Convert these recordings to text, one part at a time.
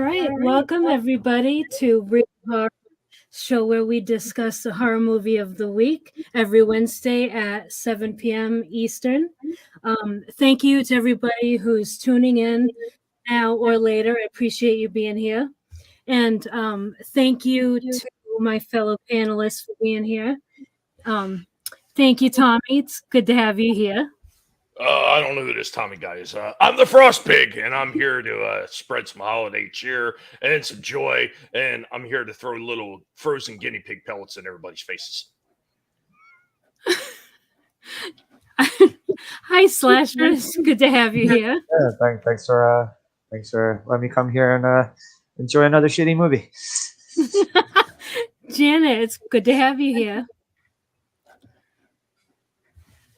right, welcome everybody to Real Horror Show, where we discuss the horror movie of the week every Wednesday at 7 p.m. Eastern. Thank you to everybody who's tuning in now or later. I appreciate you being here. And thank you to my fellow panelists for being here. Thank you, Tommy. It's good to have you here. I don't know who this Tommy guy is. I'm the Frost Pig, and I'm here to spread some holiday cheer and some joy, and I'm here to throw little frozen guinea pig pellets in everybody's faces. Hi, Slashers. Good to have you here. Yeah, thanks for letting me come here and enjoy another shitty movie. Janet, it's good to have you here.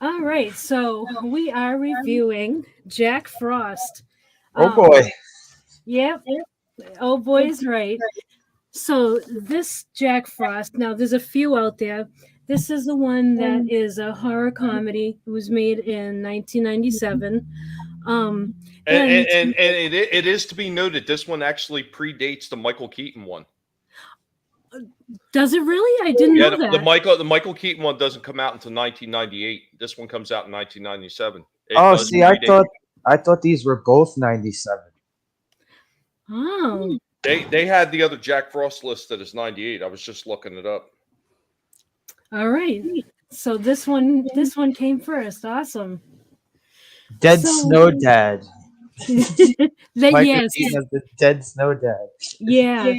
All right, so we are reviewing Jack Frost. Oh boy. Yep. Oh boy is right. So this Jack Frost, now there's a few out there. This is the one that is a horror comedy. It was made in 1997. And it is to be noted, this one actually predates the Michael Keaton one. Does it really? I didn't know that. The Michael Keaton one doesn't come out until 1998. This one comes out in 1997. I thought these were both 97. Oh. They had the other Jack Frost listed as 98. I was just looking it up. All right. So this one came first. Awesome. Dead Snow Dad. Yes. The Dead Snow Dad. Yeah.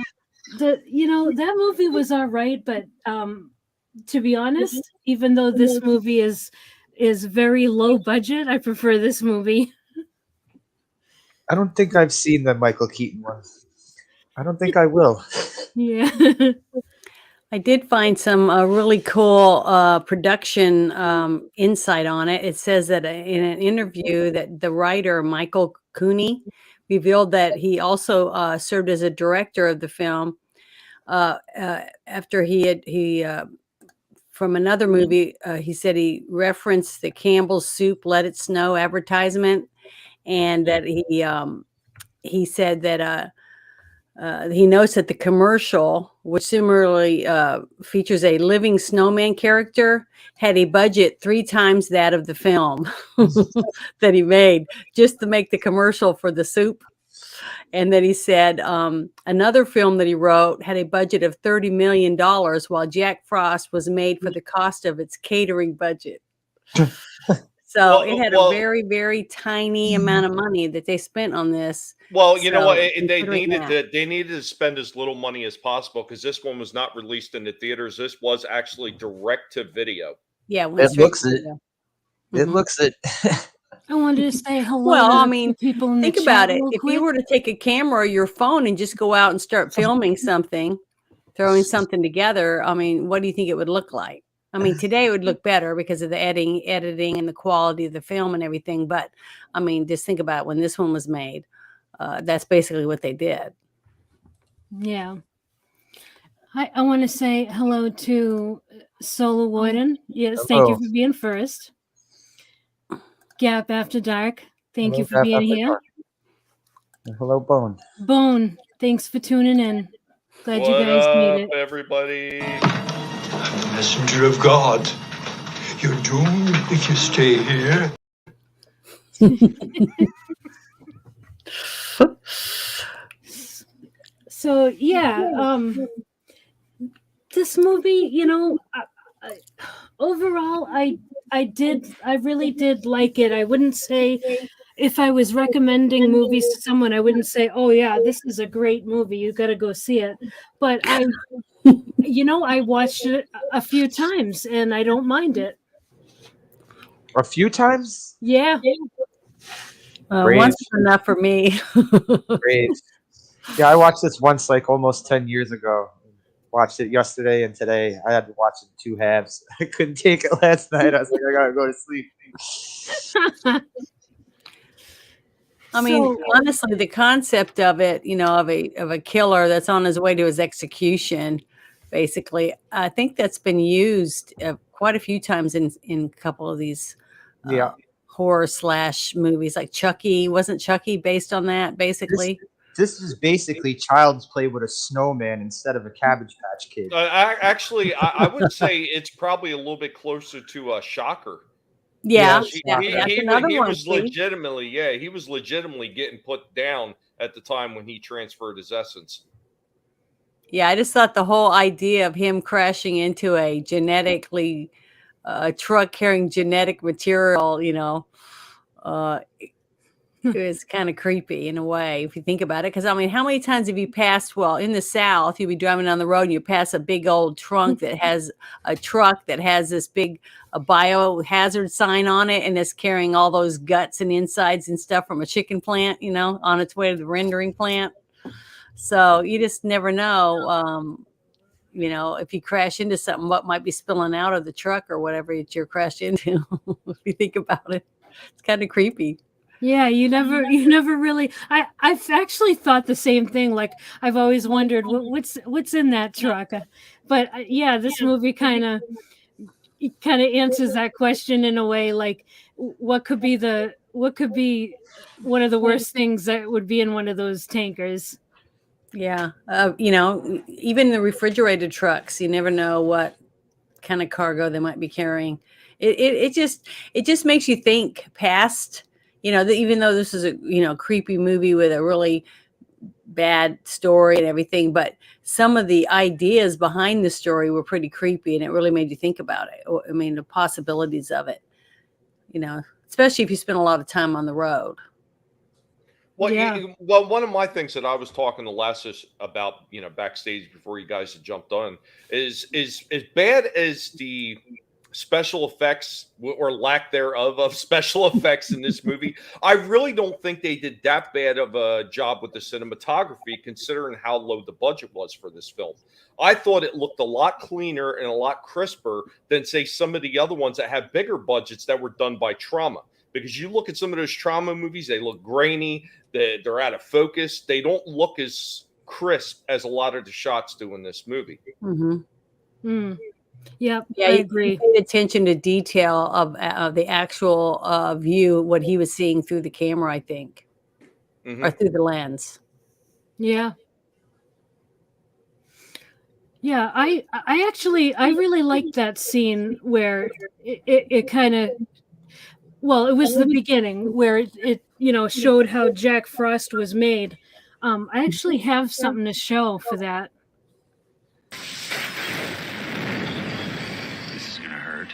That movie was all right, but to be honest, even though this movie is very low budget, I prefer this movie. I don't think I've seen the Michael Keaton one. I don't think I will. Yeah. I did find some really cool production insight on it. It says that in an interview that the writer Michael Cooney revealed that he also served as a director of the film after he from another movie. He said he referenced the Campbell's Soup Let It Snow advertisement, and that he said that he notes that the commercial, which similarly features a living snowman character, had a budget 3 times that of the film that he made just to make the commercial for the soup. And then he said another film that he wrote had a budget of $30 million, while Jack Frost was made for the cost of its catering budget. So it had a very, very tiny amount of money that they spent on this. Well, you know what? They needed to spend as little money as possible because this one was not released in the theaters. This was actually direct to video. Yeah, it looks it. It looks it. I wanted to say hello. Well, I mean, people in think about it. If you were to take a camera or your phone and just go out and start filming something, throwing something together, I mean, what do you think it would look like? I mean, today it would look better because of the editing and the quality of the film and everything. But I mean, just think about it. When this one was made, that's basically what they did. Yeah. I want to say hello to Solar Warden. Yes, thank you for being first. Gap After Dark, thank you for being here. Hello, Bone. Bone, thanks for tuning in. Glad you guys made it. Everybody? I'm the messenger of God. You're doomed if you stay here. So yeah, this movie, overall, I really did like it. I wouldn't say, if I was recommending movies to someone, I wouldn't say, oh yeah, this is a great movie, you got to go see it. But I watched it a few times and I don't mind it. A few times? Yeah. Once is enough for me. Brave. Yeah, I watched this once, like almost 10 years ago. Watched it yesterday and today. I had to watch it in 2 halves. I couldn't take it last night. I was like, I gotta go to sleep. I mean, honestly, the concept of it, of a killer that's on his way to his execution, basically, I think that's been used quite a few times in a couple of these horror / movies, like Chucky. Wasn't Chucky based on that, basically? this is basically Child's Play with a snowman instead of a Cabbage Patch Kid. I would say it's probably a little bit closer to a Shocker. Yeah, He, that's another he one. was See? legitimately, he was legitimately getting put down at the time when he transferred his essence. Yeah, I just thought the whole idea of him crashing into a genetically truck carrying genetic material, it was kind of creepy in a way if you think about it. Because I mean, how many times have you passed? Well, in the South, you'd be driving down the road and you pass a big old truck that has this big biohazard sign on it, and it's carrying all those guts and insides and stuff from a chicken plant, on its way to the rendering plant. So you just never know. If you crash into something, what might be spilling out of the truck or whatever that you're crashed into. If you think about it, it's kind of creepy. Yeah, you never really. I've actually thought the same thing. Like I've always wondered what's in that truck. But yeah, this movie kind of answers that question in a way. Like what could be one of the worst things that would be in one of those tankers? Yeah, even the refrigerated trucks, you never know what kind of cargo they might be carrying. It just makes you think past. Even though this is a creepy movie with a really bad story and everything, but some of the ideas behind the story were pretty creepy, and it really made you think about it. I mean, the possibilities of it, especially if you spend a lot of time on the road. Well, Yeah. one of my things that I was talking to Les about, backstage before you guys had jumped on, is as bad as the special effects or lack thereof of special effects in this movie. I really don't think they did that bad of a job with the cinematography, considering how low the budget was for this film. I thought it looked a lot cleaner and a lot crisper than, say, some of the other ones that have bigger budgets that were done by Trauma. Because you look at some of those Trauma movies, they look grainy, they're out of focus. They don't look as crisp as a lot of the shots do in this movie. Mm-hmm. Mm. Yep, Yeah, I you agree. paid attention to detail of the actual view, what he was seeing through the camera, I think, or through the lens. Yeah. Yeah, I really liked that scene where it kind of, well, it was the beginning where it showed how Jack Frost was made. I actually have something to show for that. This is gonna hurt.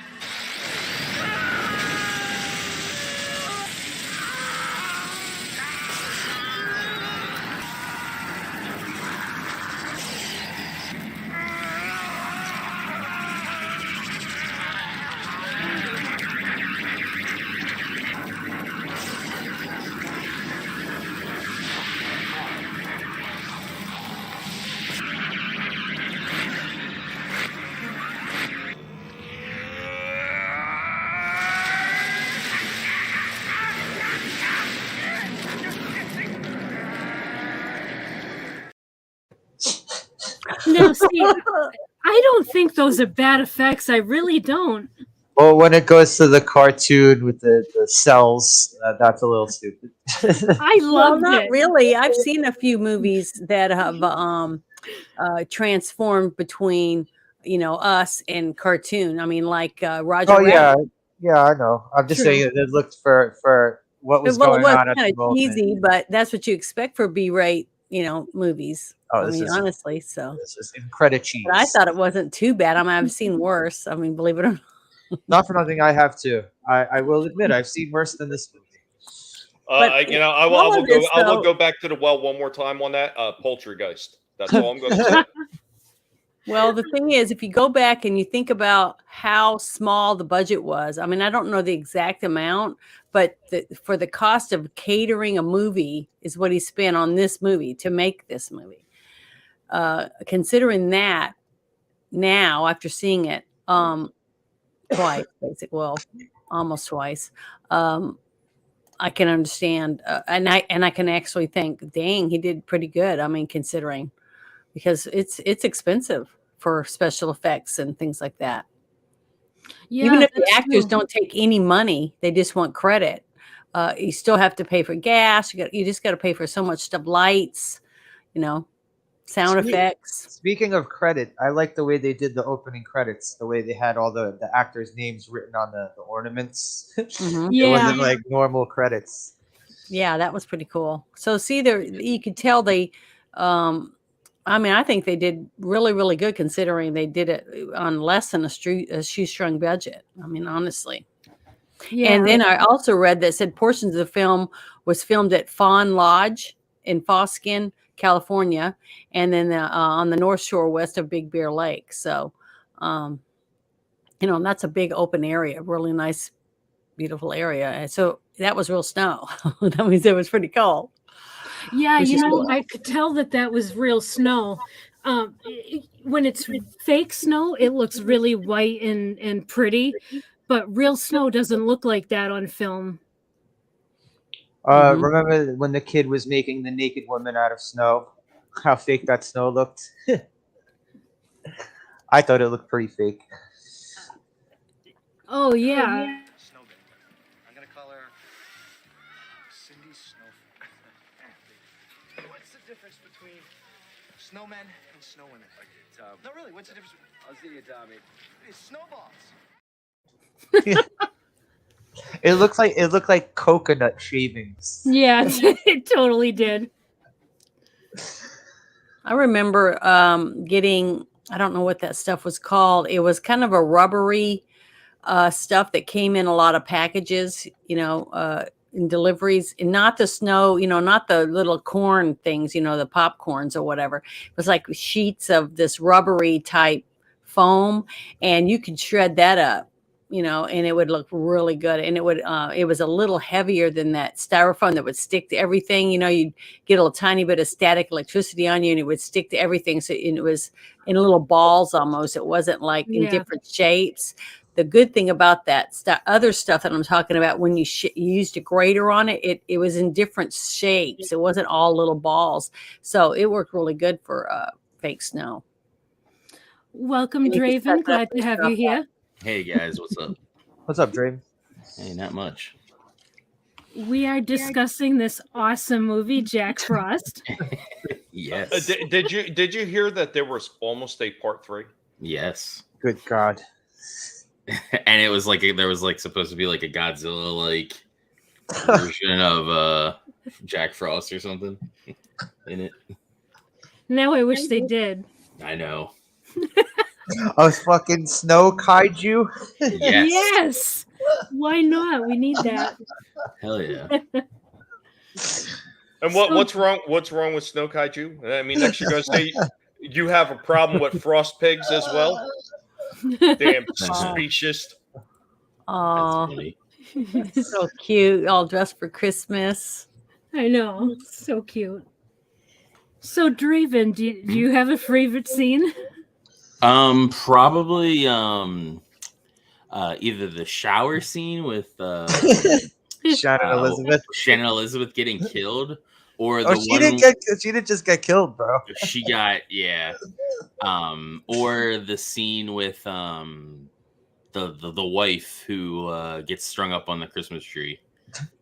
No, see, I don't think those are bad effects. I really don't. Well, when it goes to the cartoon with the cells, that's a little stupid. I loved not it. really. I've seen a few movies that have transformed between us and cartoon. I mean, like Roger Oh Rabbit. yeah, I know. I'm just True. saying it looked for what was Well, it going was on at kind the of moment. cheesy, but that's what you expect for B-rate, movies. Oh, I this mean, is honestly, so. this is incredible cheese. But I thought it wasn't too bad. I mean, I've seen worse. I mean, believe it or not. Not for nothing, I have too. I will admit I've seen worse than this movie. I will go back to the well one more time on that. Poultrygeist. That's all I'm going to say. Well, the thing is, if you go back and you think about how small the budget was, I mean, I don't know the exact amount, but for the cost of catering a movie is what he spent on this movie to make this movie. Considering that now, after seeing it twice, almost twice, I can understand, and I can actually think, dang, he did pretty good. I mean, considering, because it's expensive for special effects and things like that. Yeah, Even if the that's actors true. don't take any money, they just want credit. You still have to pay for gas. You just got to pay for so much stuff, lights, sound effects. Speaking of credit, I like the way they did the opening credits. The way they had all the actors' names written on the ornaments. Mhm. It Yeah. wasn't like normal credits. Yeah, that was pretty cool. So see there, you could tell they, I think they did really, really good considering they did it on less than a shoestring budget. I mean, honestly. Yeah. And then I also read that said portions of the film was filmed at Fawn Lodge in Foskin, California, and then on the North Shore west of Big Bear Lake. So, and that's a big open area, really nice, beautiful area. And so that was real snow. That means it was pretty cold. Yeah, Which is cool. I could tell that was real snow. When it's fake snow, it looks really white and pretty, but real snow doesn't look like that on film. Mhm. Remember when the kid was making the naked woman out of snow? How fake that snow looked? I thought it looked pretty fake. Oh yeah. Snowman. I'm gonna call her Cindy Snow. What's the difference between snowmen and snow women? No, really, what's the difference? I'll see you, Tommy. It's snowballs. It looked like coconut shavings. Yeah, it totally did. I remember getting, I don't know what that stuff was called. It was kind of a rubbery stuff that came in a lot of packages, in deliveries, and not the snow, not the little corn things, the popcorns or whatever. It was like sheets of this rubbery type foam, and you could shred that up, and it would look really good. And it was a little heavier than that styrofoam that would stick to everything. You'd get a tiny bit of static electricity on you and it would stick to everything. So it was in little balls almost. It wasn't like in Yeah. different shapes. The good thing about that other stuff that I'm talking about, when you used a grater on it, it was in different shapes. It wasn't all little balls. So it worked really good for fake snow. Welcome, You can set Draven. that Glad to have you stuff here. Hey guys, what's up? What's up, Draven? Hey, not much. We are discussing this awesome movie, Jack Frost. Yes. Did you hear that there was almost a part 3? Yes. Good God. And it was like there was like supposed to be like a Godzilla like version of Jack Frost or something in it. Now I wish they did. I know. A fucking snow kaiju? Yes. Yes. Why not? We need that. Hell yeah. And what's wrong? What's wrong with Snow Kaiju? I mean, next you're gonna say you have a problem with frost pigs as well. Damn specious. That's Oh, funny. so cute, all dressed for Christmas. I know. So cute. So, Draven, do you have a favorite scene? Probably either the shower scene with Shannon Elizabeth. Shannon Elizabeth getting killed, or the Oh, one she didn't just get killed, bro. she got, yeah. Or the scene with the wife who gets strung up on the Christmas tree.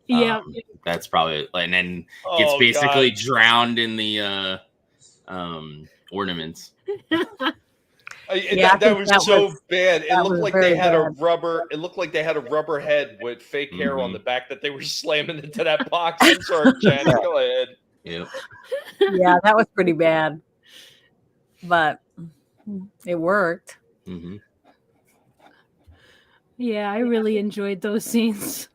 Yeah. That's probably, and then gets Oh, basically God. drowned in the ornaments. Yeah, I That think was that so was- bad. It that looked was like very they had a bad. rubber. It looked like they had a rubber head with fake hair on Mhm. the back that they were slamming into that box. I'm sorry, Janet. Go ahead. Yep. Yeah, that was pretty bad, but it worked. Mm-hmm. Yeah, I really enjoyed those scenes.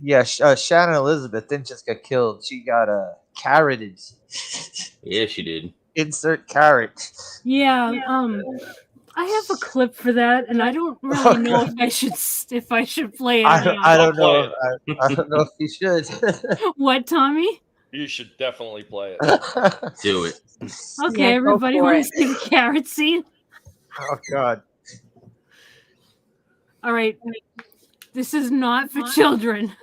Yeah, Shannon Elizabeth didn't just get killed. She got carroted. Yeah, she did. Insert carrot. Yeah, I have a clip for that, and I don't really know if I should play it. Or not. I don't I'll know. I don't know if you should. What, Tommy? You should definitely play it. Do it. Okay, Yeah, go everybody for want it. to see the carrot scene? Oh God. All right, this is not for children.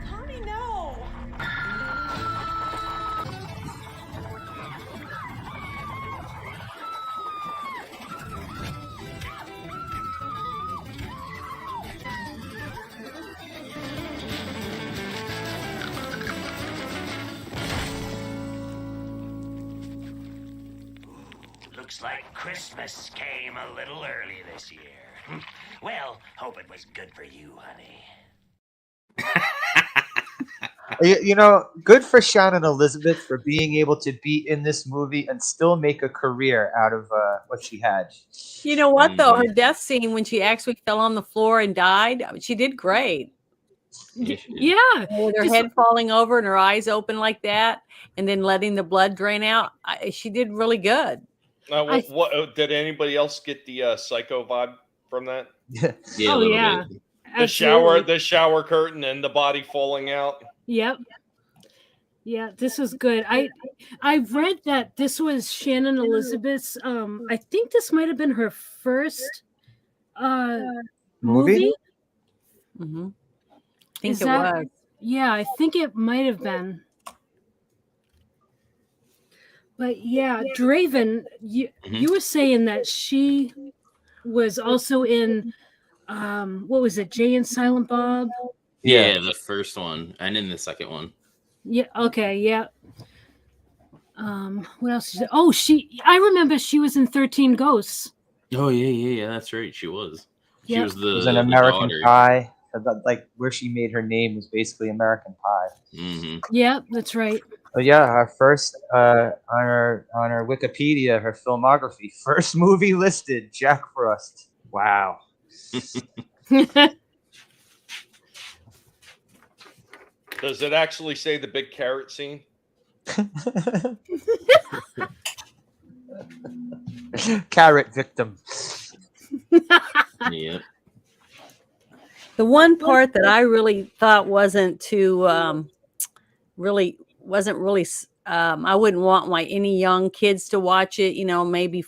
Tommy, no! Looks like Christmas came a little early this year. Well, hope it was good for you, honey. Good for Shannon Elizabeth for being able to be in this movie and still make a career out of what she had. You know what, though? Her death scene when she actually fell on the floor and died, she did great. Yeah. With her head falling over and her eyes open like that, and then letting the blood drain out. She did really good. What did anybody else get the psycho vibe from that? Yeah, Oh, a little yeah. bit. The shower curtain and the body falling out. Yep. Yeah, this was good. I read that this was Shannon Elizabeth's I think this might have been her first movie. Mm-hmm. I think it that was. Yeah, I think it might have been. But yeah, Draven, you were saying that she was also in what was it, Jay and Silent Bob? Yeah, the first one and in the second one. Yeah, okay, yeah. What else is it? Oh, I remember she was in 13 Ghosts. Oh yeah, that's right. She was. She Yep. was the It was an American daughter. Pie. Like where she made her name was basically American Pie. Mm-hmm. Yeah, that's right. But yeah, our first on her Wikipedia, her filmography, first movie listed, Jack Frost. Wow. Does it actually say the big carrot scene? Carrot victim. Yeah. The one part that I really thought wasn't too really I wouldn't want any young kids to watch it, maybe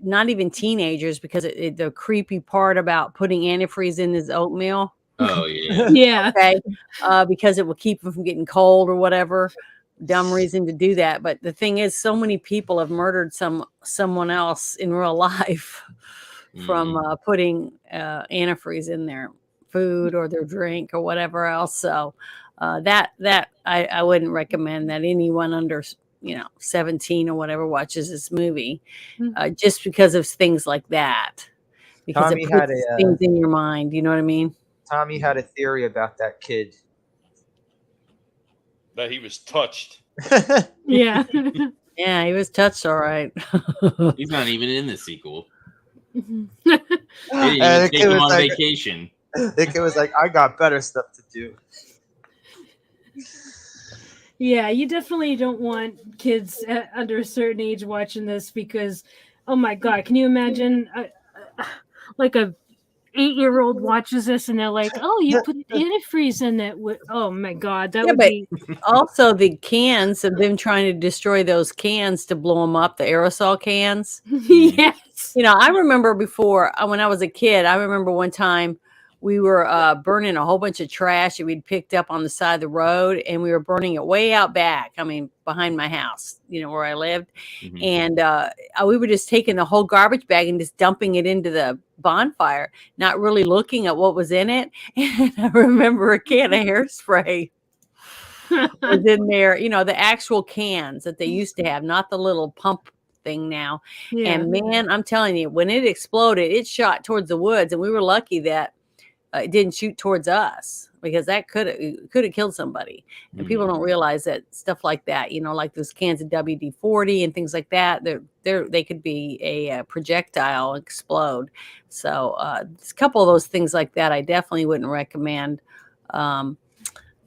not even teenagers, because the creepy part about putting antifreeze in his oatmeal. Oh yeah. Yeah. Okay. Because it will keep him from getting cold or whatever. Dumb reason to do that. But the thing is, so many people have murdered someone else in real life from putting antifreeze in their food or their drink or whatever else. So that I wouldn't recommend that anyone under 17 or whatever watches this movie, just because of things like that. Because Tommy it had puts things in your mind. You know what I mean? Tommy had a theory about that kid. That he was touched. Yeah. Yeah, he was touched all right. He's not even in the sequel. They And didn't even the take kid him was on like- vacation. The kid was like, I got better stuff to do. Yeah, you definitely don't want kids under a certain age watching this because, oh my God, can you imagine like a 8-year-old watches this and they're like, oh, you put antifreeze in it. Oh my God, that would be. Also, the cans of them trying to destroy those cans to blow them up, the aerosol cans. Yes. I remember before when I was a kid, I remember one time we were burning a whole bunch of trash that we'd picked up on the side of the road, and we were burning it way out back. I mean, behind my house, where I lived. Mm-hmm. And we were just taking the whole garbage bag and just dumping it into the bonfire, not really looking at what was in it. And I remember a can of hairspray was in there, the actual cans that they used to have, not the little pump thing now. Yeah. And man, I'm telling you, when it exploded, it shot towards the woods, and we were lucky that it didn't shoot towards us, because that could have killed somebody. And people don't realize that stuff like that, like those cans of WD-40 and things like that, they could be a projectile, explode. So a couple of those things like that, I definitely wouldn't recommend.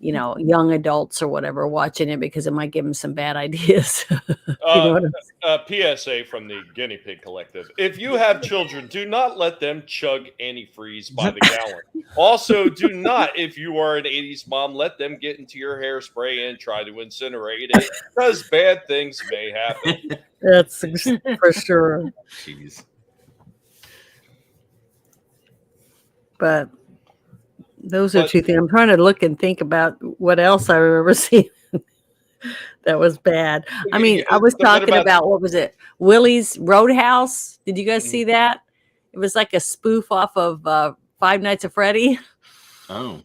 Young adults or whatever watching it, because it might give them some bad ideas. PSA from the Guinea Pig Collective. If you have children, do not let them chug antifreeze by the gallon. Also, do not, if you are an 80s mom, let them get into your hairspray and try to incinerate it, because bad things may happen. That's for sure. Jeez. But those are two things. I'm trying to look and think about what else I remember seeing that was bad. I mean, I was talking about what was it? Willie's Roadhouse. Did you guys see that? It was like a spoof off of Five Nights at Freddy. Oh.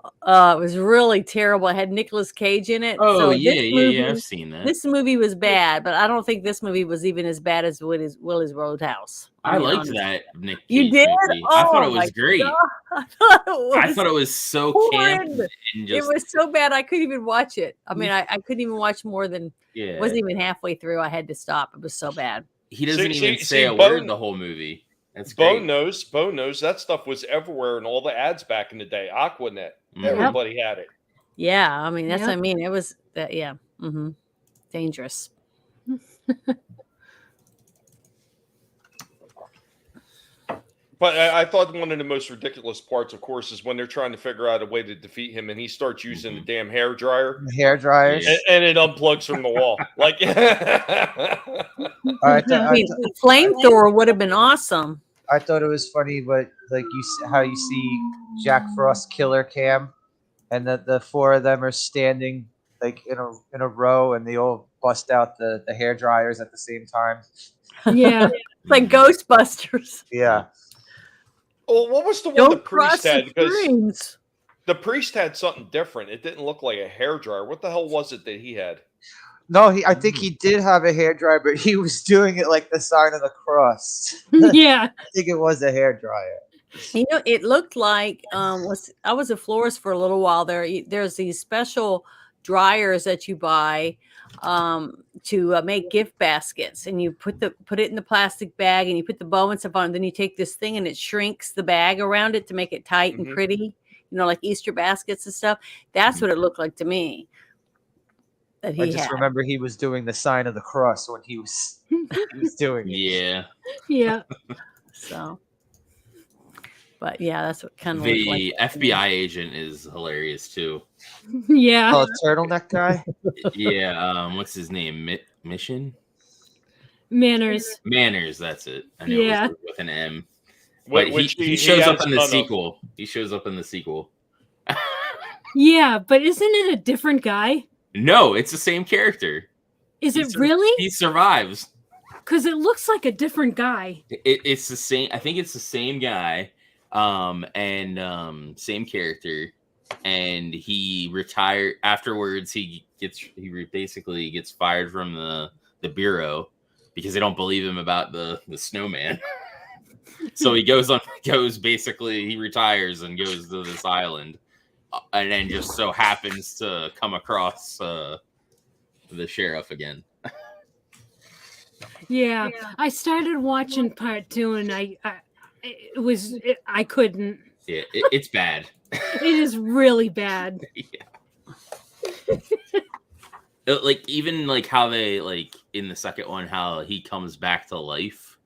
It was really terrible. It had Nicolas Cage in it. Oh So yeah, this yeah, yeah. movie, I've seen that. this movie was bad, but I don't think this movie was even as bad as Willie's Roadhouse. I mean, liked honestly. that Nick You Cage did? movie. I thought Oh it my was great. God. I thought it I was thought it was so camp horrid. and It just was so bad I couldn't even watch it. I mean, I couldn't even watch more than yeah. wasn't even halfway through. I had to stop. It was so bad. He doesn't See- even see- say see, a Bone- word the whole movie. That's Bone great. knows that stuff was everywhere in all the ads back in the day. Aquanet, Mhm. everybody had it. Yeah, I mean that's what I Yep. mean. It was that yeah. Dangerous. But I thought one of the most ridiculous parts, of course, is when they're trying to figure out a way to defeat him, and he starts using the damn hair dryer, The hair dryers. Yeah. and it unplugs from the wall. Like, I I mean, the flamethrower would have been awesome. I thought it was funny, but like how you see Jack Frost killer cam, and the four of them are standing like in a row, and they all bust out the hair dryers at the same time. Yeah. It's like Ghostbusters. Yeah, well, what was the one the Don't cross priest the had? Because streams. the priest had something different. It didn't look like a hair dryer. What the hell was it that he had? no, I think he did have a hair dryer, but he was doing it like the sign of the cross. Yeah. I think it was a hair dryer. You know, it looked like I was a florist for a little while there. There's these special dryers that you buy to make gift baskets, and you put it in the plastic bag, and you put the bow and stuff on, and then you take this thing and it shrinks the bag around it to make it tight and Mhm. pretty, you know, like Easter baskets and stuff. That's what it looked like to me that I he just had. remember he was doing the sign of the cross when he was doing it. Yeah. Yeah. So, but yeah, that's what kind of looked like. The FBI agent is hilarious too. Yeah. Oh, turtleneck guy. Yeah. What's his name? Mission Manners. Manners. That's it. I knew Yeah. it was with an M. But Which he shows had up a in the ton of. sequel. He shows up in the sequel. Yeah, but isn't it a different guy? No, it's the same character. Is He it sur- really? He survives. Because it looks like a different guy. It's the same. I think it's the same guy, and same character. And he retired afterwards. He basically gets fired from the bureau because they don't believe him about the snowman. So he he retires and goes to this island, and then just so happens to come across the sheriff again. Yeah. I started watching part 2 and I couldn't. Yeah, it's bad. It is really bad. Like even like how they like in the second one how he comes back to life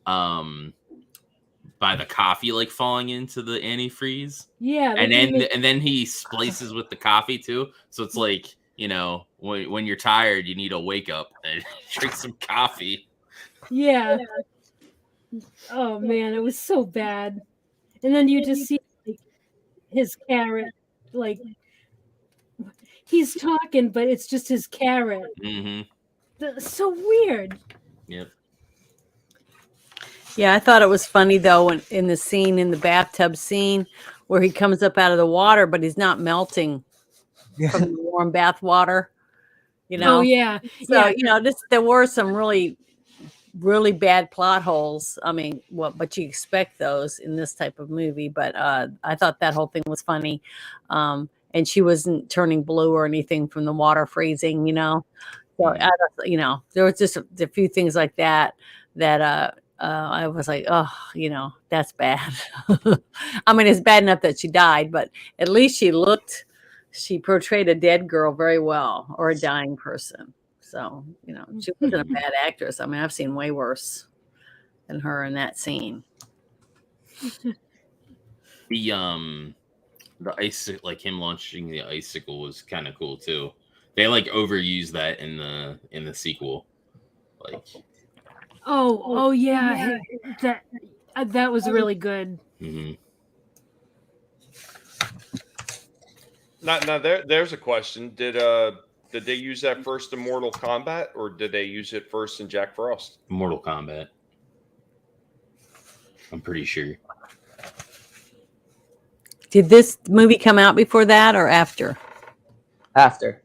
by the coffee like falling into the antifreeze. Yeah. And then he splices with the coffee too. So it's like, you know, when you're tired, you need a wake up and drink some coffee. Yeah. Oh man, it was so bad. And then you just see like, his carrot, like he's talking, but it's just his carrot. Mm-hmm. So weird. Yep. Yeah, I thought it was funny though when in the scene in the bathtub scene where he comes up out of the water, but he's not melting from the warm bath water. You know. Oh yeah. So Yeah. you know, there were some really bad plot holes. I mean, but you expect those in this type of movie. But I thought that whole thing was funny. And she wasn't turning blue or anything from the water freezing, you know. So you know, there was just a few things like that I was like, oh, you know, that's bad. I mean, it's bad enough that she died, but at least she portrayed a dead girl very well, or a dying person. So, you know, she wasn't a bad actress. I mean, I've seen way worse than her in that scene. The ice, like him launching the icicle was kind of cool too. They like overused that in the sequel. Like Oh yeah. That was really good. mm-hmm. Now there's a question. Did they use that first in Mortal Kombat, or did they use it first in Jack Frost? Mortal Kombat. I'm pretty sure. Did this movie come out before that or after? After.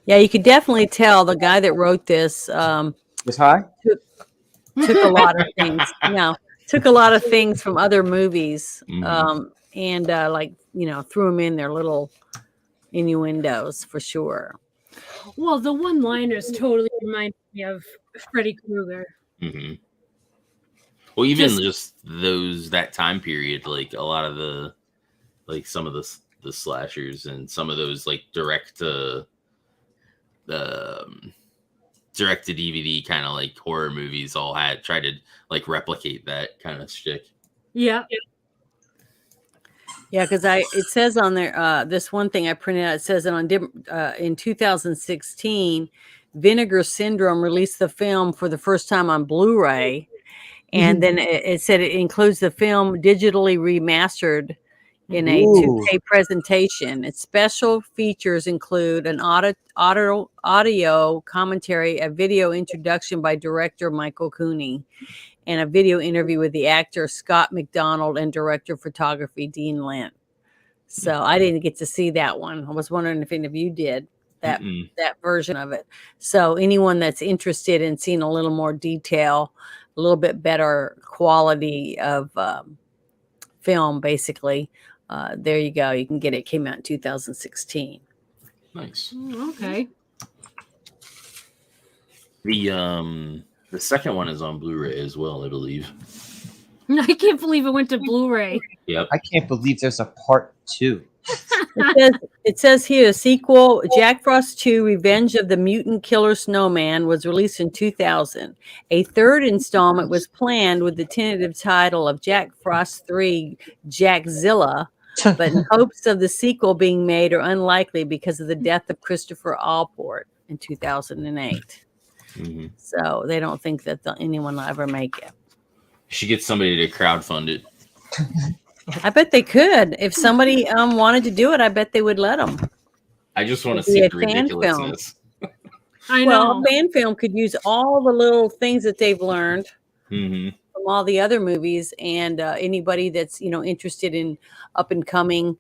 Yeah, you could definitely tell the guy that wrote this Was high? took a lot of things. No, took a lot of things from other movies, and like threw them in their little innuendos for sure. Well, the one-liners totally remind me of Freddy Krueger. Mm-hmm. Well, even Just- just that time period, like a lot of the, like some of the slashers and some of those like direct to DVD kind of like horror movies all had tried to like replicate that kind of shtick. Yeah. Yeah, because it says on there this one thing I printed out. It says that in 2016, Vinegar Syndrome released the film for the first time on Blu-ray, and then it said it includes the film digitally remastered in a 2K presentation. Its special features include an audio commentary, a video introduction by director Michael Cooney, and a video interview with the actor Scott McDonald and director of photography Dean Lent. So I didn't get to see that one. I was wondering if any of you did that version of it. So anyone that's interested in seeing a little more detail, a little bit better quality of film, basically, there you go. You can get it. It came out in 2016. Nice. Okay. The second one is on Blu-ray as well, I believe. I can't believe it went to Blu-ray. Yep. I can't believe there's a part 2. It says here, sequel, Jack Frost 2, Revenge of the Mutant Killer Snowman was released in 2000. A third installment was planned with the tentative title of Jack Frost 3, Jackzilla, but in hopes of the sequel being made are unlikely because of the death of Christopher Allport in 2008. So they don't think that anyone will ever make it. Should get somebody to crowdfund it. I bet they could. If somebody wanted to do it, I bet they would let them. I just want to It'd be see a the fan ridiculousness. I Well, know. a fan film could use all the little things that they've learned from all the other movies, and anybody that's interested in up and coming,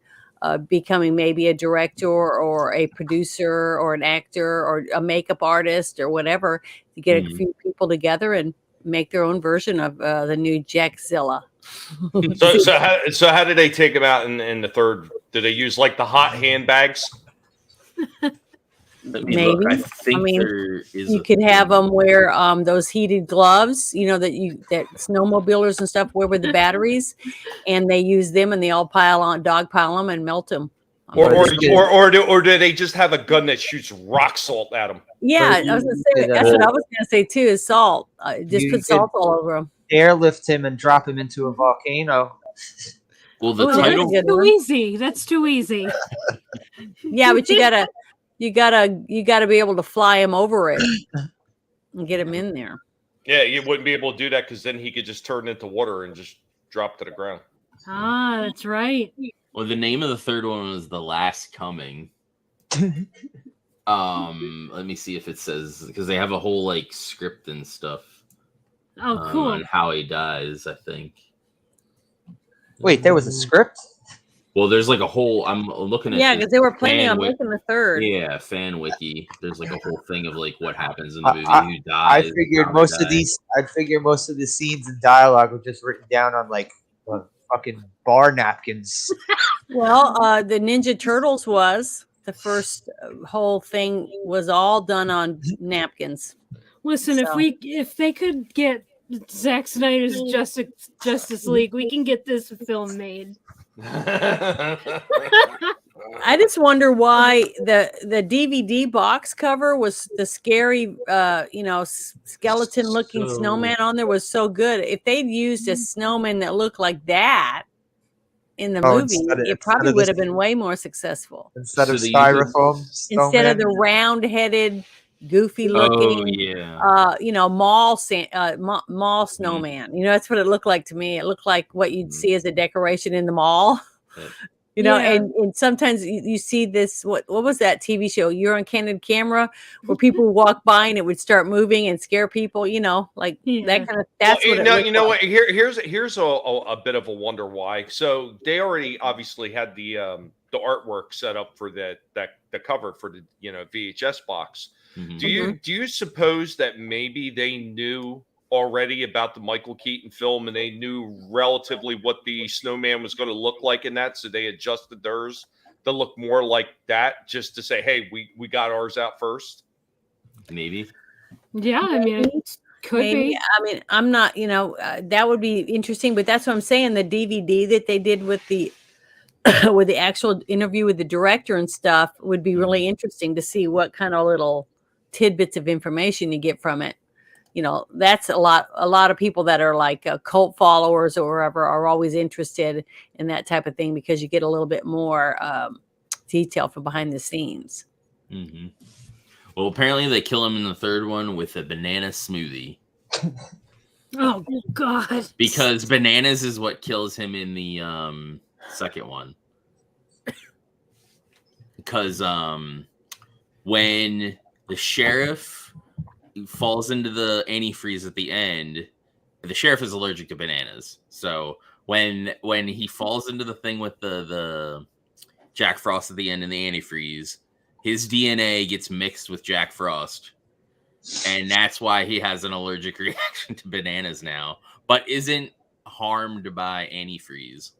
becoming maybe a director or a producer or an actor or a makeup artist or whatever, to get a few people together and make their own version of the new Jackzilla. So how did they take him out in the third? Did they use like the hot handbags? Maybe. I think there is. You could have them wear those heated gloves, that snowmobilers and stuff wear with the batteries, and they use them and they all dogpile them and melt them. Or do they just have a gun that shoots rock salt at them? Yeah, I was gonna say that's what I was gonna say too. Is salt? Just put salt all over them. Airlift him and drop him into a volcano. Well, the Oh, title. that's too easy. That's too easy. Yeah, but you gotta be able to fly him over it and get him in there. Yeah, you wouldn't be able to do that because then he could just turn into water and just drop to the ground. Ah, that's right. Well, the name of the third one was The Last Coming. Let me see if it says, because they have a whole like script and stuff. Oh, cool. On how he dies, I think. Wait, there was a script? Well, there's like a whole. I'm looking at. Yeah, because they were planning fan on making the third. Yeah, fan wiki. There's like a whole thing of like what happens in the movie, who dies. I figured how most they of die. these. I figure most of the scenes and dialogue were just written down on like fucking bar napkins. Well, the Ninja Turtles was the first whole thing was all done on napkins. Listen, if they could get Zack Snyder's Justice League, we can get this film made. I just wonder why the DVD box cover was the scary, skeleton looking snowman on there was so good. If they'd used a snowman that looked like that in the movie, it probably would have been way more successful. Instead of So they styrofoam, Instead of snowman. the round-headed, goofy looking, mall snowman. That's what it looked like to me. It looked like what you'd see as a decoration in the mall. You know, Yeah. and sometimes you see this, what was that TV show? You're on Candid Camera, where people would walk by and it would start moving and scare people, you know, like Yeah. that kind of, that's Well, what it no, looked you know like. what? Here's a bit of a wonder why. So they already obviously had the artwork set up for the cover for the VHS box. Mhm. Do you suppose that maybe they knew already about the Michael Keaton film and they knew relatively what the snowman was going to look like in that, so they adjusted theirs to look more like that, just to say, hey, we got ours out first? Maybe. Yeah, I mean, it could Maybe. be. I mean, I'm not, that would be interesting, but that's what I'm saying. The DVD that they did with the with the actual interview with the director and stuff would be really interesting to see what kind of little tidbits of information you get from it. You know, that's a lot of people that are like cult followers or whatever are always interested in that type of thing, because you get a little bit more detail from behind the scenes. Mm-hmm. Well, apparently they kill him in the third one with a banana smoothie. Oh God! Because bananas is what kills him in the second one. Because when the sheriff falls into the antifreeze at the end, the sheriff is allergic to bananas. So when he falls into the thing with the Jack Frost at the end in the antifreeze, his DNA gets mixed with Jack Frost, and that's why he has an allergic reaction to bananas now, but isn't harmed by antifreeze.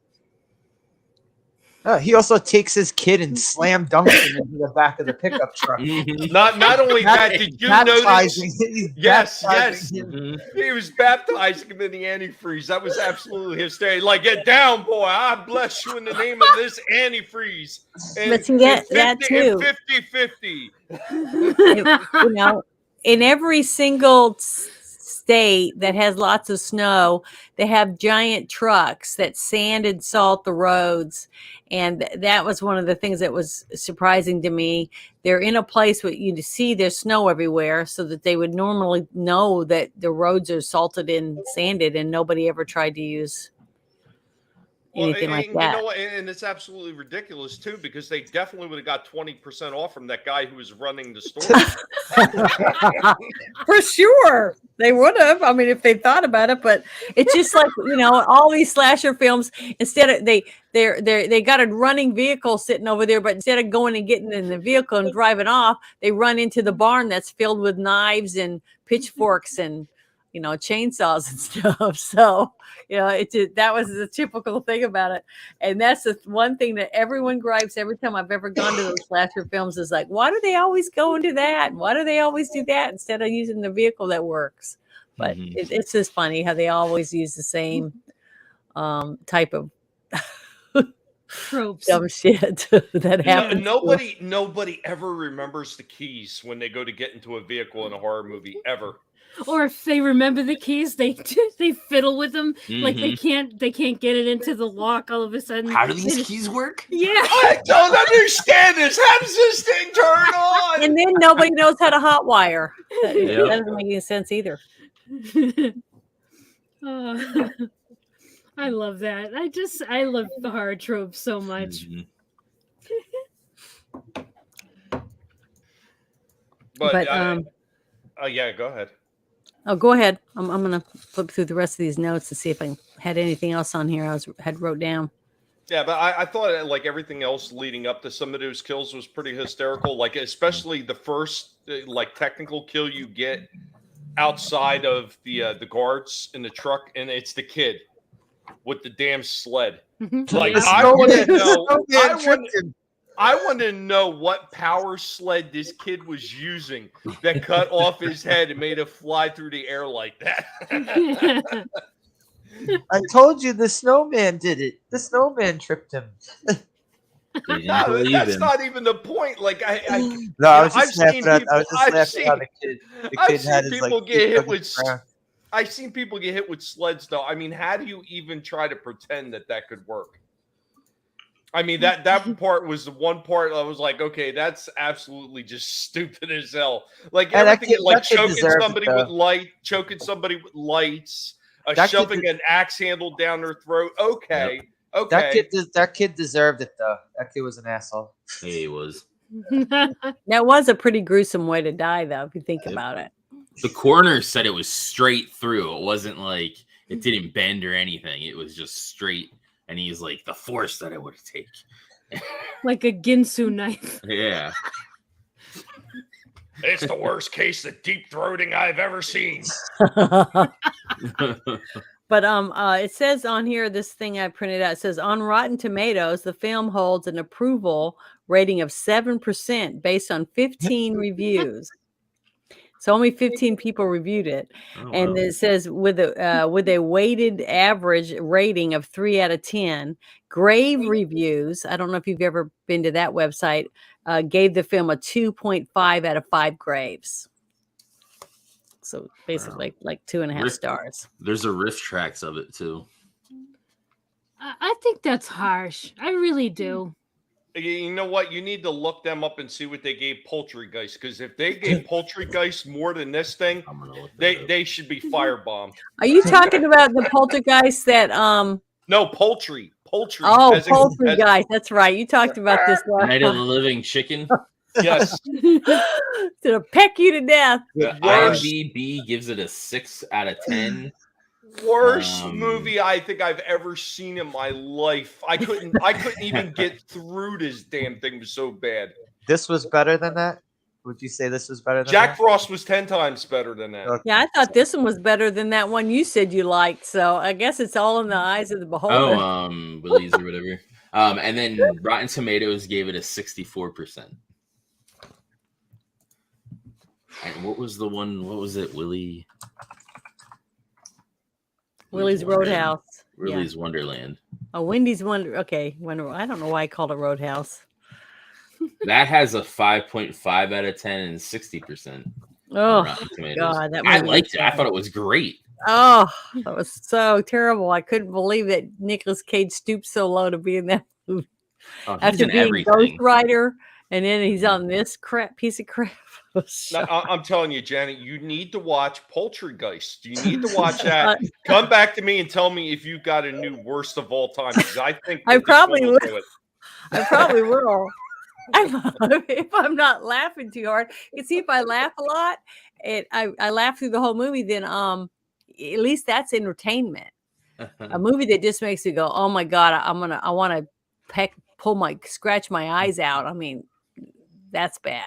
He also takes his kid and slam dunks him into the back of the pickup truck. Not only that, did you notice? He's Yes, baptizing him. he was baptizing him in the antifreeze. That was absolutely hysterical. Like, get down, boy! I bless you in the name of this antifreeze. And, But see, that too. 50-50. You know, in every single state that has lots of snow, they have giant trucks that sand and salt the roads. And that was one of the things that was surprising to me. They're in a place where you see there's snow everywhere, so that they would normally know that the roads are salted and sanded, and nobody ever tried to use anything like that. You know what? And it's absolutely ridiculous too, because they definitely would have got 20% off from that guy who was running the store. For sure, they would have. I mean, if they thought about it. But it's just like, all these slasher films. Instead of they got a running vehicle sitting over there, but instead of going and getting in the vehicle and driving off, they run into the barn that's filled with knives and pitchforks and chainsaws and stuff. So that was the typical thing about it. And that's the one thing that everyone gripes every time I've ever gone to those slasher films, is like, why do they always go into that? Why do they always do that instead of using the vehicle that works? But it's just funny how they always use the same type of Tropes. dumb shit that happens. Nobody ever remembers the keys when they go to get into a vehicle in a horror movie ever. Or if they remember the keys, they fiddle with them. Like they can't get it into the lock all of a sudden. How do these keys work? Yeah. I don't understand this. How does this thing turn on? And then nobody knows how to hotwire. That doesn't make any sense either. I love that. I love the horror trope so much. But yeah, go ahead. Oh, go ahead. I'm going to flip through the rest of these notes to see if I had anything else on here had wrote down. Yeah, but I thought like everything else leading up to some of those kills was pretty hysterical. Like especially the first like technical kill you get outside of the guards in the truck, and it's the kid with the damn sled. Like I want to know. I want to know what power sled this kid was using that cut off his head and made it fly through the air like that. I told you the snowman did it. The snowman tripped him. No, that's not even the point. Like I was just laughing at how the kid had his people like get hit with. I've seen people get hit with sleds though. I mean, how do you even try to pretend that could work? I mean, that part was the one part I was like, okay, that's absolutely just stupid as hell. Like everything, like choking somebody with lights, shoving an axe handle down their throat. Okay, Okay. That kid deserved it though. That kid was an asshole. Yeah, he was. That was a pretty gruesome way to die, though, if you think Yep. about it. The coroner said it was straight through. It wasn't like it didn't bend or anything. It was just straight. And he's like, the force that I would take. Like a Ginsu knife. Yeah. It's the worst case of deep throating I've ever seen. But it says on here, this thing I printed out, it says on Rotten Tomatoes, the film holds an approval rating of 7% based on 15 reviews. So only 15 people reviewed it. Oh, And wow. it says with a weighted average rating of 3 out of 10. Grave Reviews, I don't know if you've ever been to that website, gave the film a 2.5 out of 5 graves. So basically like 2.5 Riff- stars. There's a riff tracks of it too. I think that's harsh. I really do. You know what? You need to look them up and see what they gave Poultrygeist. Because if they gave Poultrygeist more than this thing, I'm gonna look that up. they should be firebombed. Are you talking about the poltergeist that No, poultry. Poultry. oh, as in- poltergeist. That's right. You talked about this last Night of the time. Living Chicken. Yes. To peck you to death. The Worst. IMDb gives it a 6 out of 10. Worst Um, movie I think I've ever seen in my life. I couldn't even get through this damn thing. It was so bad. This was better than that. Would you say this was better than Jack that? Frost was 10 times better than that. Okay. Yeah, I thought this one was better than that one you said you liked. So I guess it's all in the eyes of the beholder. Willie's or whatever. And then Rotten Tomatoes gave it a 64%. And what was the one? What was it? Willie's Roadhouse. Willie's Wonderland. Oh, Wendy's Wonder. Okay, Wonder. I don't know why I called it Roadhouse. That has a 5.5 out of 10 and 60%. Oh Rotten Tomatoes. God, that I movie liked was it. I bad. thought it was great. Oh, that was so terrible. I couldn't believe that Nicolas Cage stooped so low to be in that movie. Oh, he's After in being everything. Ghost Rider, and then he's on this piece of crap. Now, I'm telling you, Janet, you need to watch Poultrygeist. You need to watch that. Come back to me and tell me if you got a new worst of all time. Because I think I that this probably one will. do it. I probably will. If I'm not laughing too hard, you see, if I laugh a lot, I laugh through the whole movie, then at least that's entertainment. A movie that just makes you go, "Oh my God, I want to scratch my eyes out." I mean, that's bad.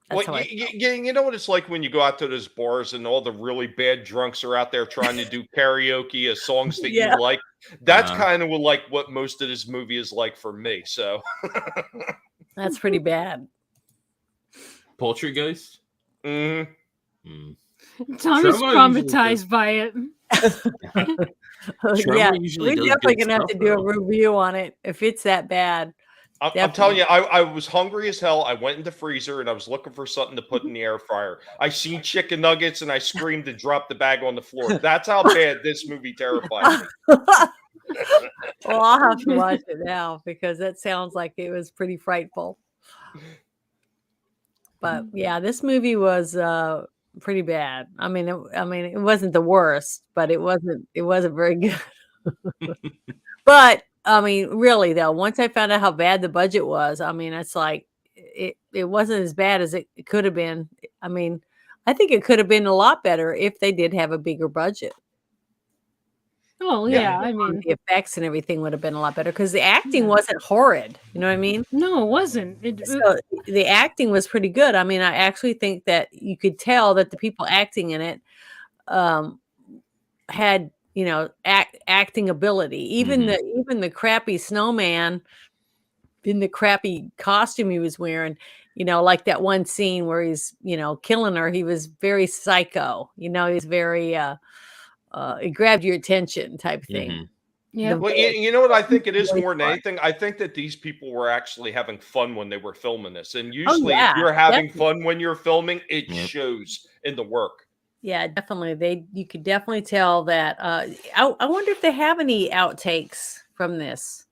That's how Well, I felt. you know what it's like when you go out to those bars and all the really bad drunks are out there trying to do karaoke of songs that Yeah. you like. That's Uh-huh. kind of what most of this movie is like for me. So That's pretty bad. Poultrygeist? mhm. Hmm. Tommy's Trauma usually traumatized by it. Yeah, usually we're does definitely good gonna have to stuff, do a though. review on it if it's that bad. I'm telling you, I was hungry as hell. I went in the freezer and I was looking for something to put in the air fryer. I seen chicken nuggets and I screamed and dropped the bag on the floor. That's how bad this movie terrified me. Well, I'll have to watch it now because that sounds like it was pretty frightful. But yeah, this movie was pretty bad. I mean, it wasn't the worst, but it wasn't very good. But I mean, really though, once I found out how bad the budget was, I mean, it's like it wasn't as bad as it could have been. I mean, I think it could have been a lot better if they did have a bigger budget. Oh Yeah. yeah, I mean, The effects and everything would have been a lot better because the acting wasn't horrid. You know what I mean? no, it wasn't. So the acting was pretty good. I mean, I actually think that you could tell that the people acting in it had, acting ability. Even the crappy snowman in the crappy costume he was wearing, like that one scene where he's, killing her. He was very psycho. He's very it grabbed your attention type thing. Mhm. yeah. Well, you know what I think it is Really more than fun. anything? I think that these people were actually having fun when they were filming this. And usually yeah, if you're having definitely. fun when you're filming, it Yep. shows in the work. Yeah, definitely. You could definitely tell that. I wonder if they have any outtakes from this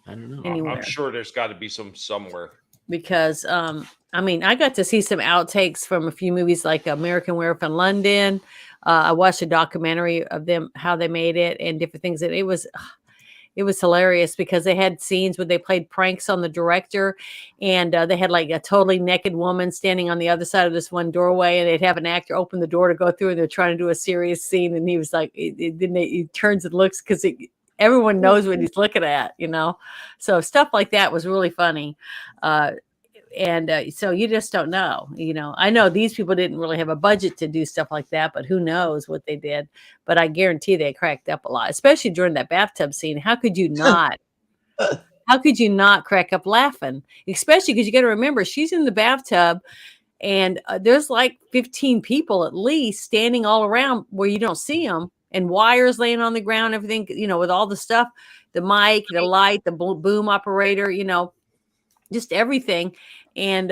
I don't know. anywhere. I'm sure there's got to be some somewhere. Because I mean, I got to see some outtakes from a few movies like American Werewolf in London. I watched a documentary of them, how they made it, and different things. And it was It was hilarious because they had scenes where they played pranks on the director, and they had like a totally naked woman standing on the other side of this one doorway, and they'd have an actor open the door to go through, and they're trying to do a serious scene, and he was like, then he turns and looks because everyone knows what he's looking at, So stuff like that was really funny. So you just don't know, I know these people didn't really have a budget to do stuff like that, but who knows what they did. But I guarantee they cracked up a lot, especially during that bathtub scene. How could you not crack up laughing? Especially because you got to remember, she's in the bathtub and there's like 15 people at least standing all around where you don't see them, and wires laying on the ground, everything, with all the stuff, the mic, the light, the boom operator, just everything. And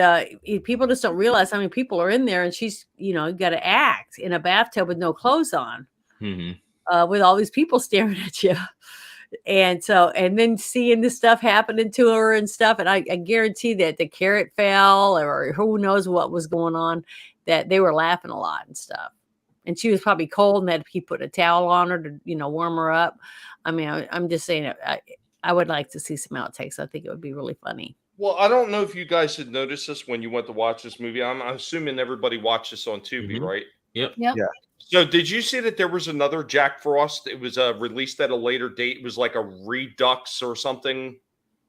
people just don't realize how many people are in there, and she's, you got to act in a bathtub with no clothes on, with all these people staring at you. And then seeing this stuff happening to her and stuff. And I guarantee that the carrot fell, or who knows what was going on, that they were laughing a lot and stuff. And she was probably cold and had to keep putting a towel on her to, warm her up. I mean, I'm just saying, I would like to see some outtakes. I think it would be really funny. Well, I don't know if you guys had noticed this when you went to watch this movie. I'm assuming everybody watched this on Tubi, right? Yep. Yeah. So did you see that there was another Jack Frost? It was released at a later date. It was like a redux or something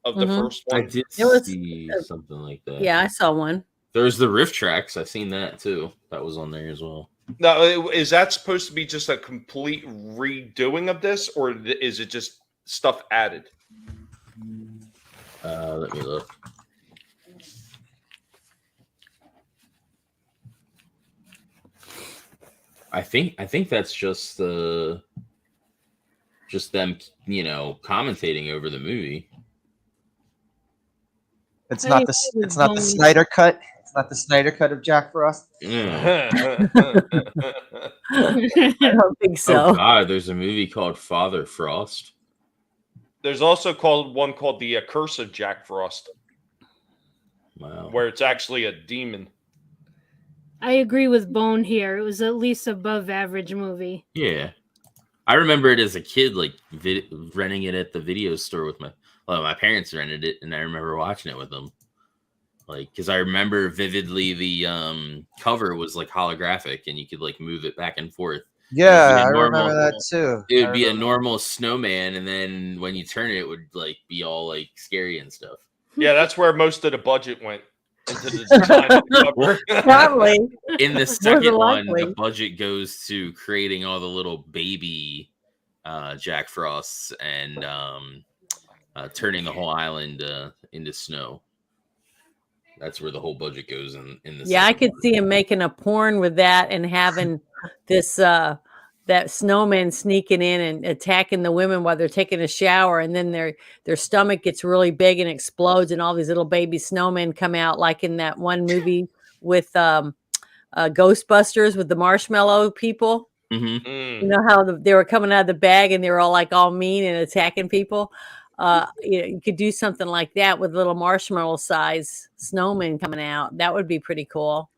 of the first I one. did see something like that. Yeah, I saw one. There's the riff tracks. I've seen that too. That was on there as well. Now, is that supposed to be just a complete redoing of this, or is it just stuff added? Let me look. I think that's just them, commentating over the movie. It's not the Snyder cut. It's not the Snyder cut of Jack Frost. Yeah. I don't think so. Oh God, there's a movie called Father Frost. There's also one called The Curse of Jack Frost. Wow. Where it's actually a demon. I agree with Bone here. It was at least above average movie. Yeah. I remember it as a kid, like renting it at the video store with my parents rented it, and I remember watching it with them. Like, because I remember vividly the cover was like holographic, and you could like move it back and forth. Yeah, I remember that too. It would be a normal snowman, and then when you turn it, it would like be all like scary and stuff. Yeah, that's where most of the budget went into the design of the cover. Probably. In the second one, the budget goes to creating all the little baby Jack Frosts and turning the whole island into snow. That's where the whole budget goes in the Yeah, I could see him making a porn with that and having this that snowman sneaking in and attacking the women while they're taking a shower, and then their stomach gets really big and explodes, and all these little baby snowmen come out, like in that one movie with Ghostbusters with the marshmallow people. Mm-hmm. You know how they were coming out of the bag and they were all mean and attacking people. You could do something like that with little marshmallow size snowmen coming out. That would be pretty cool,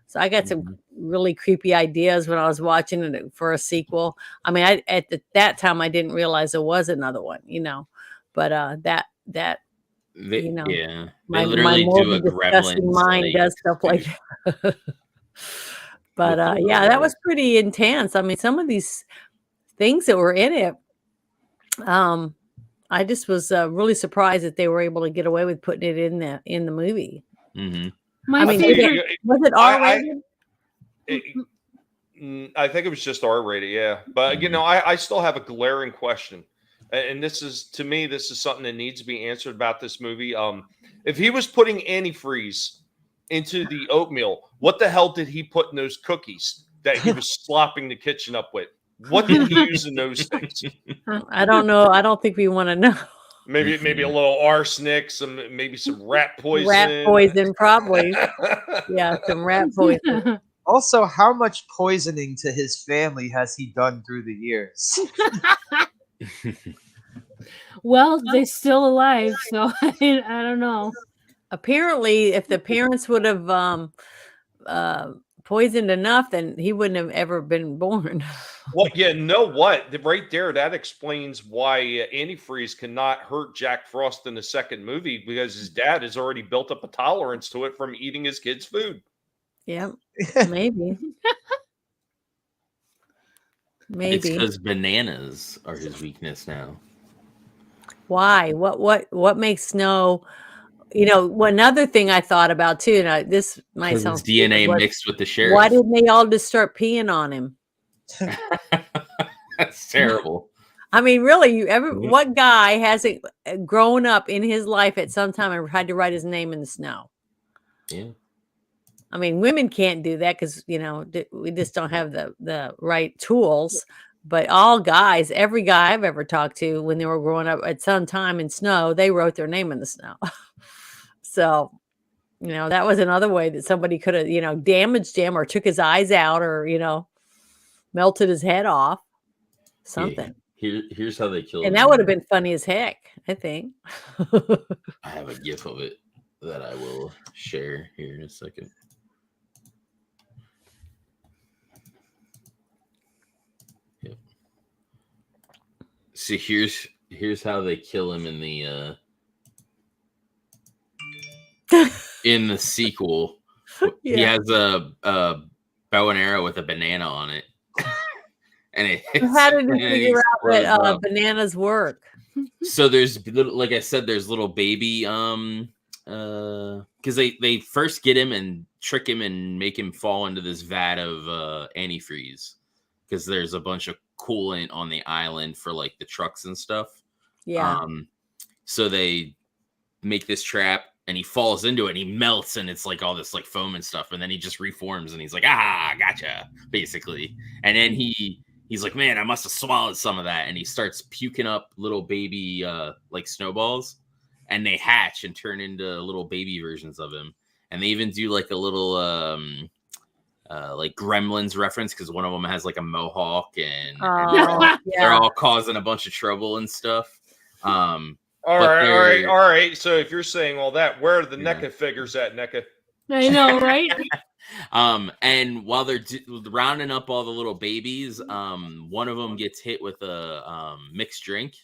So I got some really creepy ideas when I was watching it for a sequel. I mean, at that time I didn't realize there was another one, but yeah, they literally do a Gremlins mind does stuff like that. But yeah, that was pretty intense. I mean, some of these things that were in it, I just was really surprised that they were able to get away with putting it in the movie. Mm-hmm. My favorite was it R-rated? I think it was just R-rated, yeah. But I still have a glaring question, and this is something that needs to be answered about this movie. If he was putting antifreeze into the oatmeal, what the hell did he put in those cookies that he was slopping the kitchen up with? What did he use in those things? I don't know. I don't think we want to know. Maybe a little arsenic, maybe some rat poison. Rat poison, probably. Yeah, some rat poison. Also, how much poisoning to his family has he done through the years? Well, they're still alive, so I don't know. Apparently, if the parents would have poisoned enough, then he wouldn't have ever been born. Well, you know what? Right there, that explains why antifreeze cannot hurt Jack Frost in the second movie, because his dad has already built up a tolerance to it from eating his kids' food. Yeah, maybe. It's Maybe. because bananas are his weakness now. Why? What makes snow? Another thing I thought about too, and this might Because sound his DNA stupid, mixed with the why sheriff. didn't they all just start peeing on him? That's terrible. I mean, really, Mhm. what guy hasn't grown up in his life at some time and had to write his name in the snow? Yeah. I mean, women can't do that because we just don't have the right tools. But all guys, every guy I've ever talked to, when they were growing up at some time in snow, they wrote their name in the snow. So, that was another way that somebody could have, damaged him or took his eyes out or, melted his head off. Something. Here's how they kill And him. that would have been funny as heck, I think. I have a gif of it that I will share here in a second. Yep. So here's how they kill him in the in the sequel. He Yeah. has a bow and arrow with a banana on it. And it hits How did him he and figure out explodes that up. bananas work? So there's like I said, there's little baby because they first get him and trick him and make him fall into this vat of antifreeze because there's a bunch of coolant on the island for like the trucks and stuff. Yeah. So they make this trap and he falls into it and he melts and it's like all this like foam and stuff, and then he just reforms and he's like, gotcha, basically. And then he's like, man, I must have swallowed some of that, and he starts puking up little baby like snowballs, and they hatch and turn into little baby versions of him. And they even do like a little like Gremlins reference because one of them has like a mohawk and they're all causing a bunch of trouble and stuff. All right. So if you're saying all that, where are the NECA figures at, NECA? I know, right? And while they're rounding up all the little babies, one of them gets hit with a mixed drink,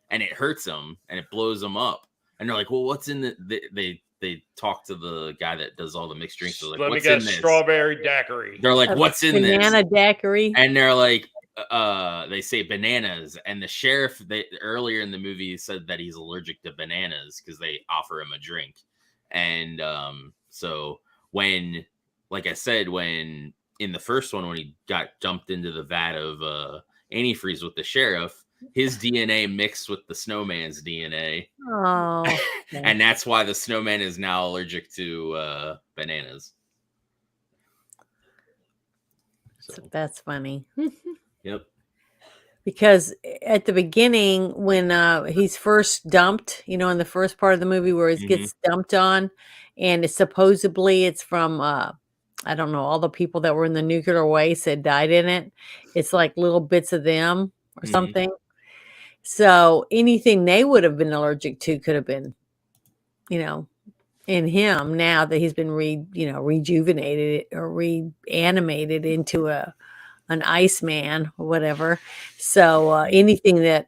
and it hurts him and it blows them up. And they're like, "Well, what's in the?" They talk to the guy that does all the mixed drinks. They're like, Let me "What's get in this?" strawberry daiquiri. They're like, "What's in this?" Banana daiquiri. And they're like, they say bananas. And the sheriff, earlier in the movie said that he's allergic to bananas because they offer him a drink. And so when, like I said, when in the first one, when he got dumped into the vat of antifreeze with the sheriff, his DNA mixed with the snowman's DNA. Oh. And that's why the snowman is now allergic to bananas. So that's funny. Yep. Because at the beginning, when he's first dumped, in the first part of the movie where he gets dumped on, and supposedly it's from I don't know, all the people that were in the nuclear waste that died in it. It's like little bits of them or something. So anything they would have been allergic to could have been, in him now that he's been rejuvenated or reanimated into an Iceman or whatever. So anything that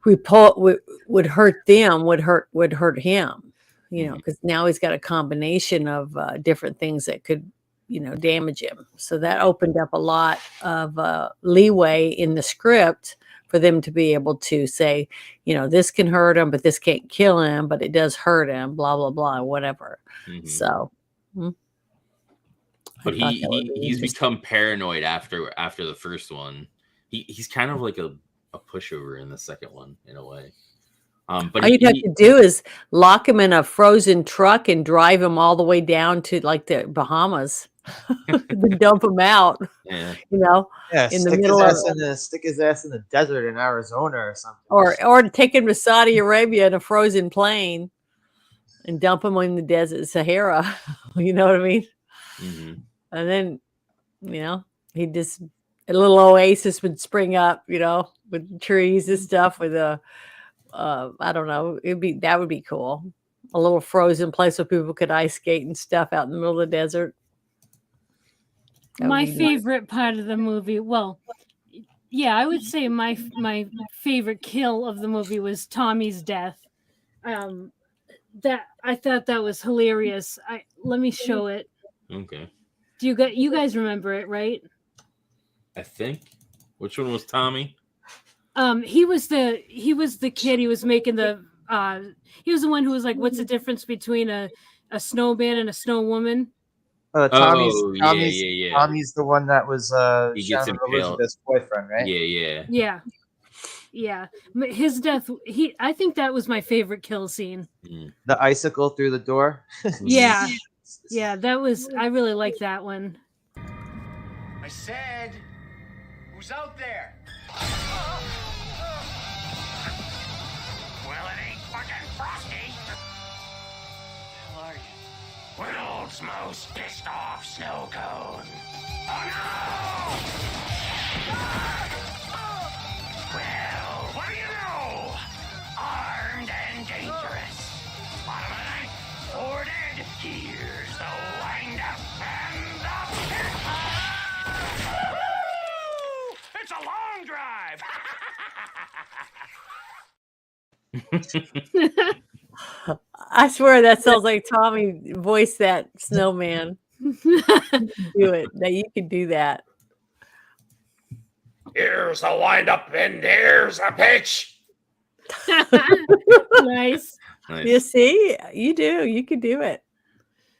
would hurt them would hurt him, because now he's got a combination of different things that could, damage him. So that opened up a lot of leeway in the script for them to be able to say, this can hurt him, but this can't kill him, but it does hurt him, blah, blah, blah, whatever. So. But he's become paranoid after the first one. He's kind of like a pushover in the second one in a way. But all you'd have to do is lock him in a frozen truck and drive him all the way down to like the Bahamas, then dump him out. Yeah. In the middle of stick his ass in the desert in Arizona or something, or take him to Saudi Arabia in a frozen plane and dump him in the desert Sahara. You know what I mean? And then, he'd just a little oasis would spring up, with trees and stuff with I don't know, that would be cool. A little frozen place where people could ice skate and stuff out in the middle of the desert. That would My be favorite part of the movie, well, yeah, I would say my favorite kill of the movie was Tommy's death. That I thought that was hilarious. Let me show it. Okay. Do you guys remember it, right? I think. Which one was Tommy? He was the kid. He was making the he was the one who was like, what's the difference between a snowman and a snow woman? Oh, yeah. Tommy's the one that was He gets Shannon impaled. Elizabeth's boyfriend, right? Yeah. Yeah. His death, I think that was my favorite kill scene. The icicle through the door. Yeah. Yeah, I really like that one. I said, who's out there? Well, it ain't fucking Frosty. Who are you? World's most pissed off snow cone. Oh no! Well, what do you know? Armed and dangerous. Bottom of the night, 4 dead. Here's the wind up and the pit. Woo! It's a long drive. I swear that sounds like Tommy voiced that snowman. Do it. That you could do that. Here's the wind up and here's a pitch. Nice. You see, you do. You could do it.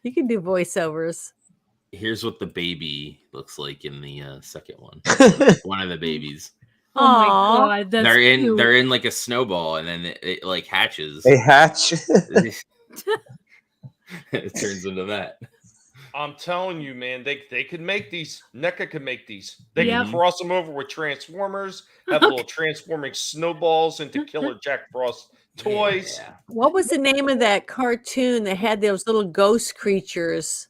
You can do voiceovers. Here's what the baby looks like in the second one. One of the babies. Oh my god, that's cute. They're in like a snowball, and then it like hatches. They hatch. It turns into that. I'm telling you, man, they could make these. NECA could make these. They Yep. can cross them over with Transformers, have little transforming snowballs into Killer Jack Frost toys. Yeah. What was the name of that cartoon that had those little ghost creatures?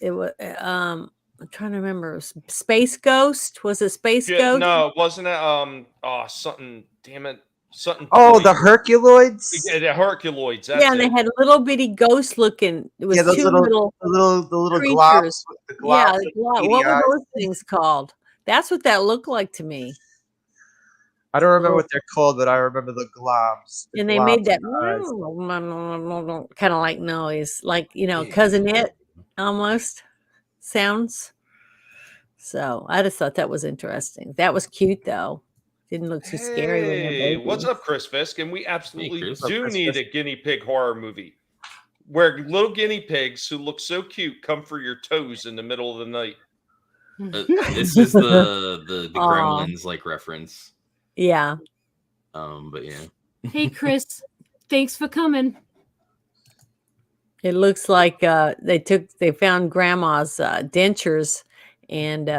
It was I'm trying to remember. Space Ghost? Was it Space Ghost? No, wasn't it something, damn it. Something. Oh, the Herculoids. Yeah, the Herculoids. That's Yeah, and they it. had little bitty ghost looking. It was Those two little creatures. globs. The Yeah, globs the with glob. beady What were eyes. those things called? That's what that looked like to me. I don't remember what they're called, but I remember the globs. And they made that eyes. kind of like noise, like Cousin It almost sounds. So I just thought that was interesting. That was cute though. Didn't look too scary when they're Hey, babies. what's up, Chris Fisk? And we absolutely Chris. do Chris need Fisk. a guinea pig horror movie where little guinea pigs who look so cute come for your toes in the middle of the night. This is the Aw. Gremlins like reference. Yeah. But yeah. Hey Chris, thanks for coming. It looks like they found grandma's dentures and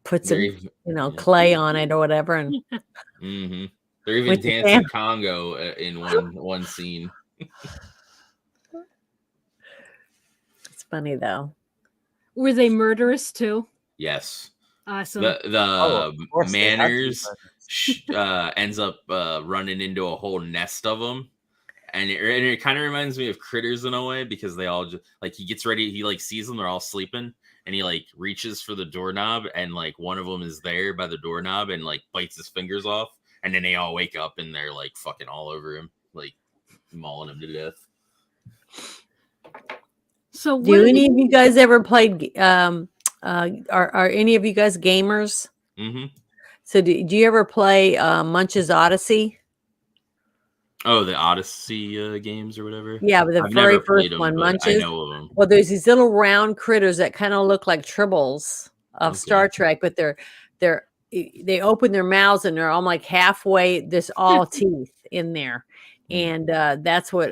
put some They're even, clay on it or whatever, and hmm They're even With the dancing fam- Congo in one scene. it's funny though. Were they murderous too? Yes. Awesome. The of course they had to be Manners ends up running into a whole nest of them. And it kind of reminds me of Critters in a way, because they all just like, he gets ready, he like sees them, they're all sleeping, and he like reaches for the doorknob, and like one of them is there by the doorknob and like bites his fingers off, and then they all wake up and they're like fucking all over him, like mauling him to death. So Do any of you guys ever played? Are any of you guys gamers? Mm-hmm. So do you ever play Munch's Odyssey? Oh, the Odyssey games or whatever. Yeah, but the I've very never played first them, one, but I Munch's. know of them. Well, there's these little round critters that kind of look like tribbles of Okay. Star Trek, but they open their mouths and they're all like halfway. There's all teeth in there, and that's what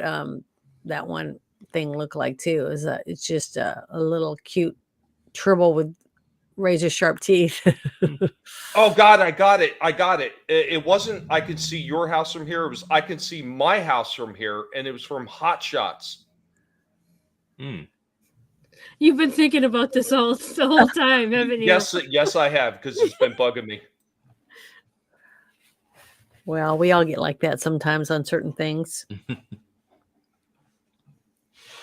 that one thing looked like too. It's just a little cute tribble with razor sharp teeth. Oh God, I got it. It wasn't I could see your house from here. It was I could see my house from here, and it was from Hot Shots. You've been thinking about this the whole time, haven't you? Yes, I have, because it's been bugging me. Well, we all get like that sometimes on certain things.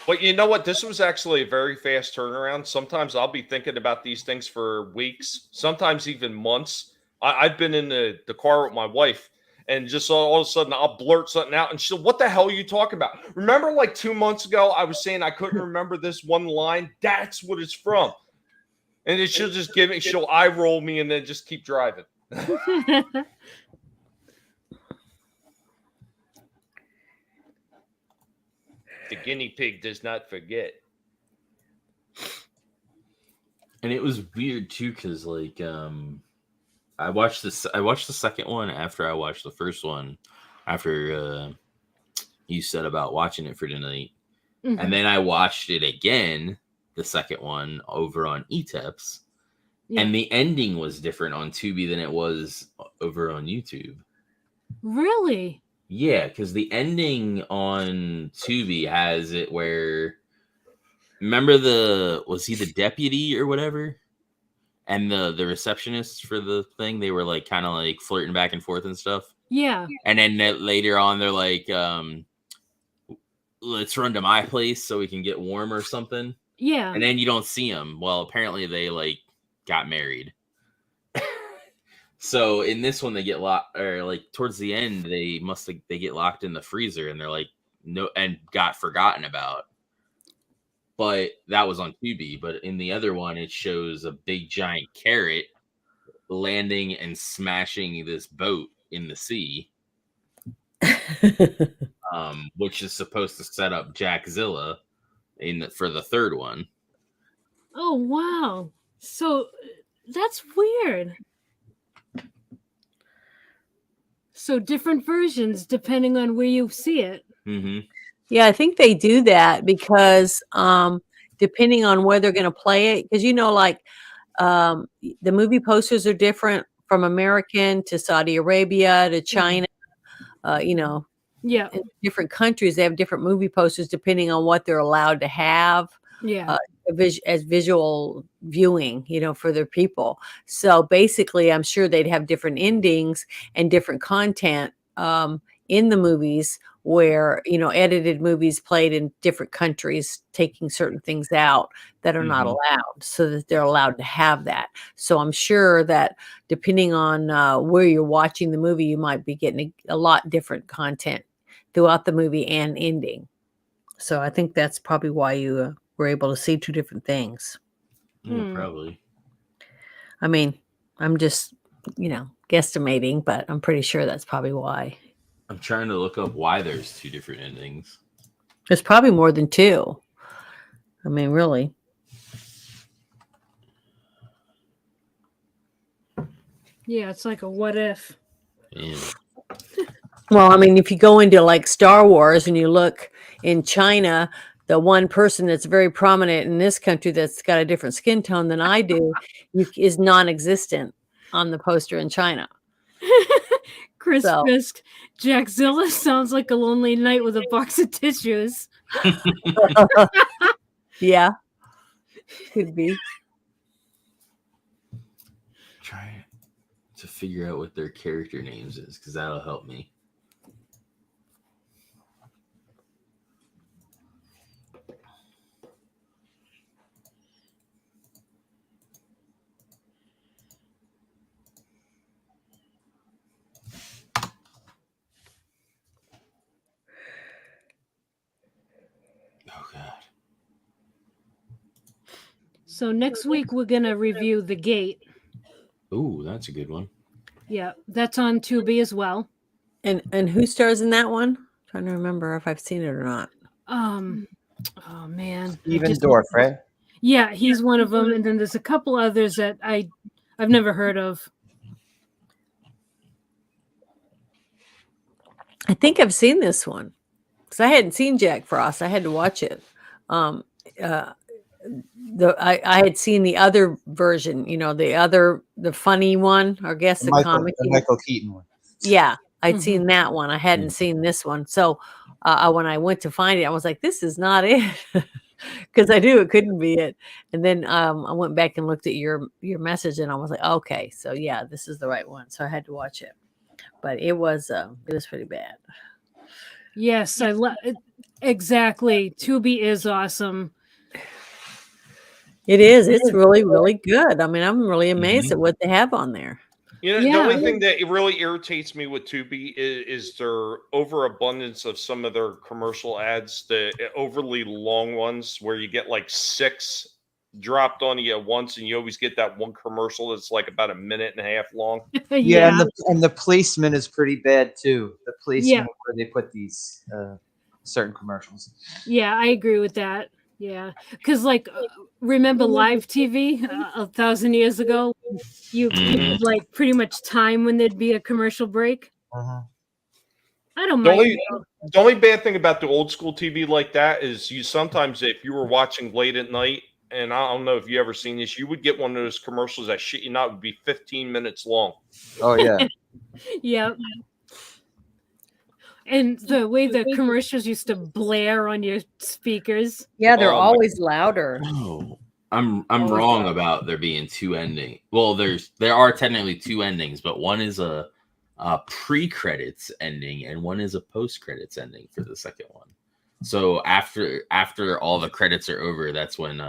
But you know what? This was actually a very fast turnaround. Sometimes I'll be thinking about these things for weeks, sometimes even months. I've been in the car with my wife, and just all of a sudden I'll blurt something out, and she'll, "What the hell are you talking about?" Remember, like 2 months ago, I was saying I couldn't remember this one line. That's what it's from. And then she'll just she'll eye roll me, and then just keep driving. The guinea pig does not forget. And it was weird too, because like I watched the second one after I watched the first one, after you said about watching it for tonight. Mhm. And then I watched it again, the second one, over on ETEPS. Yeah. And the ending was different on Tubi than it was over on YouTube. Really? Yeah, because the ending on Tubi has it where, remember was he the deputy or whatever? And the receptionist for the thing, they were like kind of like flirting back and forth and stuff. Yeah. And then later on, they're like, let's run to my place so we can get warm or something. Yeah. And then you don't see them. Well, apparently they like got married. So in this one, they get locked, or like towards the end, they get locked in the freezer, and they're like no, and got forgotten about. But that was on Tubi. But in the other one, it shows a big giant carrot landing and smashing this boat in the sea, which is supposed to set up Jackzilla for the third one. Oh wow. So that's weird. So different versions depending on where you see it. Mm-hmm. Yeah, I think they do that because depending on where they're going to play it, because like the movie posters are different from American to Saudi Arabia to China. Yeah. In different countries, they have different movie posters depending on what they're allowed to have. Yeah. As visual viewing, for their people. So basically, I'm sure they'd have different endings and different content in the movies where, edited movies played in different countries, taking certain things out that are not allowed so that they're allowed to have that. So I'm sure that depending on where you're watching the movie, you might be getting a lot different content throughout the movie and ending. So I think that's probably why you were able to see two different things. Yeah, probably. I mean, I'm just, guesstimating, but I'm pretty sure that's probably why. I'm trying to look up why there's two different endings. There's probably more than two. I mean, really. Yeah, it's like a what if. Yeah. Well, I mean, if you go into like Star Wars and you look in China, the one person that's very prominent in this country that's got a different skin tone than I do is non-existent on the poster in China. Chris Fisk, Jackzilla sounds like a lonely night with a box of tissues. Yeah, could be. Try to figure out what their character names is, because that'll help me. Oh God. So next week we're gonna review The Gate. Ooh, that's a good one. Yeah, that's on Tubi as well. And who stars in that one? I'm trying to remember if I've seen it or not. Oh man, Steven Dorff, right? Yeah, he's one of them, and then there's a couple others that I've never heard of. I think I've seen this one because I hadn't seen Jack Frost. I had to watch it. I had seen the other version, the funny one, or I guess the comic. The Michael Keaton one. Yeah, I'd seen that one. I hadn't seen this one. So when I went to find it, I was like, this is not it. Because I knew it couldn't be it. And then I went back and looked at your message, and I was like, okay, so yeah, this is the right one. So I had to watch it. But it was pretty bad. Yes, Exactly. Tubi is awesome. It is. It's really, really good. I mean, I'm really amazed Mhm. at what they have on there. You know, the Yeah. only thing that it really irritates me with Tubi is their overabundance of some of their commercial ads, the overly long ones where you get like 6 dropped on you at once, and you always get that one commercial that's like about a minute and a half long. Yeah, Yeah. and the placement is pretty bad too. The Yeah. placement where they put these certain commercials. Yeah, I agree with that. Yeah, because like, remember live TV 1,000 years ago? You Mhm. could like pretty much time when there'd be a commercial break. Uh-huh. I don't The mind. only the only bad thing about the old school TV like that is you sometimes if you were watching late at night, and I don't know if you ever seen this, you would get one of those commercials that shit you not would be 15 minutes long. Oh yeah. Yeah, and the way the commercials used to blare on your speakers. Yeah, they're Oh my always louder. No, I'm Always wrong loud. about there being 2 endings. Well, there are technically 2 endings, but one is a pre-credits ending and one is a post-credits ending for the second one. So after all the credits are over, that's when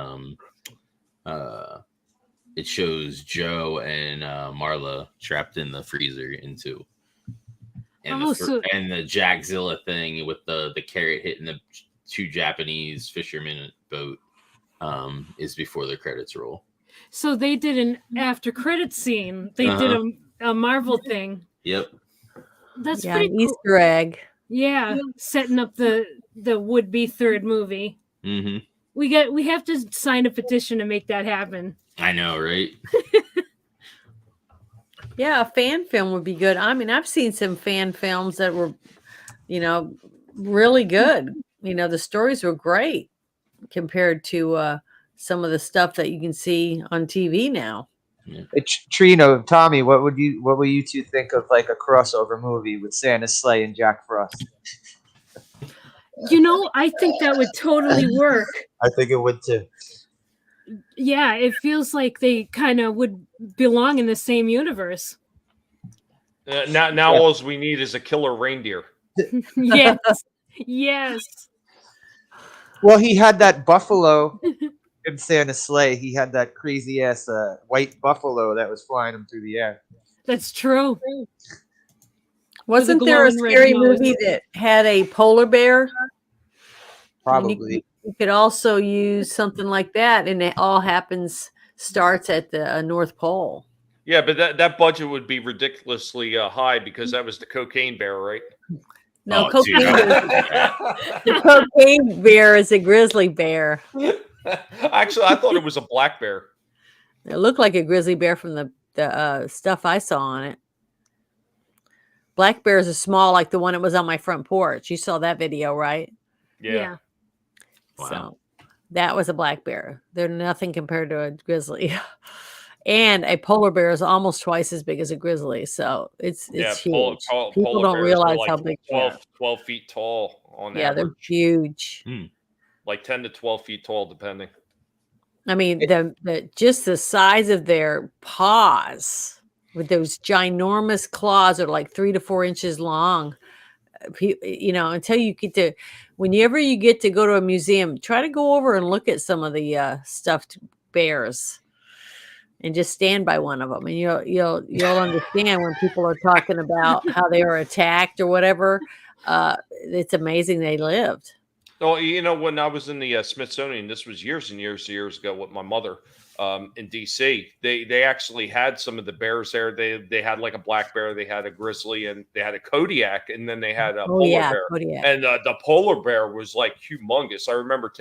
it shows Joe and Marla trapped in the freezer in 2. And Oh, so and the Jackzilla thing with the carrot hitting the 2 Japanese fishermen boat is before the credits roll. so they did an after credit scene. They did Uh-huh. a Marvel thing. Yep. That's Yeah, pretty an cool. Easter egg. Yeah, setting up the would be third movie. Mm-hmm. We have to sign a petition to make that happen. I know, right? Yeah, a fan film would be good. I mean, I've seen some fan films that were, really good. The stories were great compared to some of the stuff that you can see on TV now. Trino, Tommy, what would you two think of like a crossover movie with Santa Slay and Jack Frost? I think that would totally work. I think it would too. Yeah, it feels like they kind of would belong in the same universe. Now all we need is a killer reindeer. Yes. Yes. Well, he had that buffalo in Santa Slay. He had that crazy ass white buffalo that was flying him through the air. That's true. Wasn't there a glowing red scary nose. movie that had a polar bear? Probably. You could also use something like that, and it all starts at the North Pole. Yeah, but that budget would be ridiculously high because that was the cocaine bear, right? No, Oh, dude, the cocaine bear is a grizzly bear. Actually, I thought it was a black bear. It looked like a grizzly bear from the stuff I saw on it. Black bears are small, like the one that was on my front porch. You saw that video, right? Yeah. Wow. So that was a black bear. They're nothing compared to a grizzly. And a polar bear is almost twice as big as a grizzly. So it's huge. People polar don't bears are realize like how big they are. 12 feet tall on Yeah, average. they're huge. Like 10 to 12 feet tall, depending. I mean, just the size of their paws with those ginormous claws are like 3 to 4 inches long. Until you get to, whenever you get to go to a museum, try to go over and look at some of the stuffed bears, and just stand by one of them, and you'll understand when people are talking about how they were attacked or whatever. It's amazing they lived. Well, when I was in the Smithsonian, this was years and years ago with my mother in DC. They actually had some of the bears there. They had like a black bear, they had a grizzly, and they had a Kodiak, and then they had a polar bear. Kodiak. And the polar bear was like humongous. I remember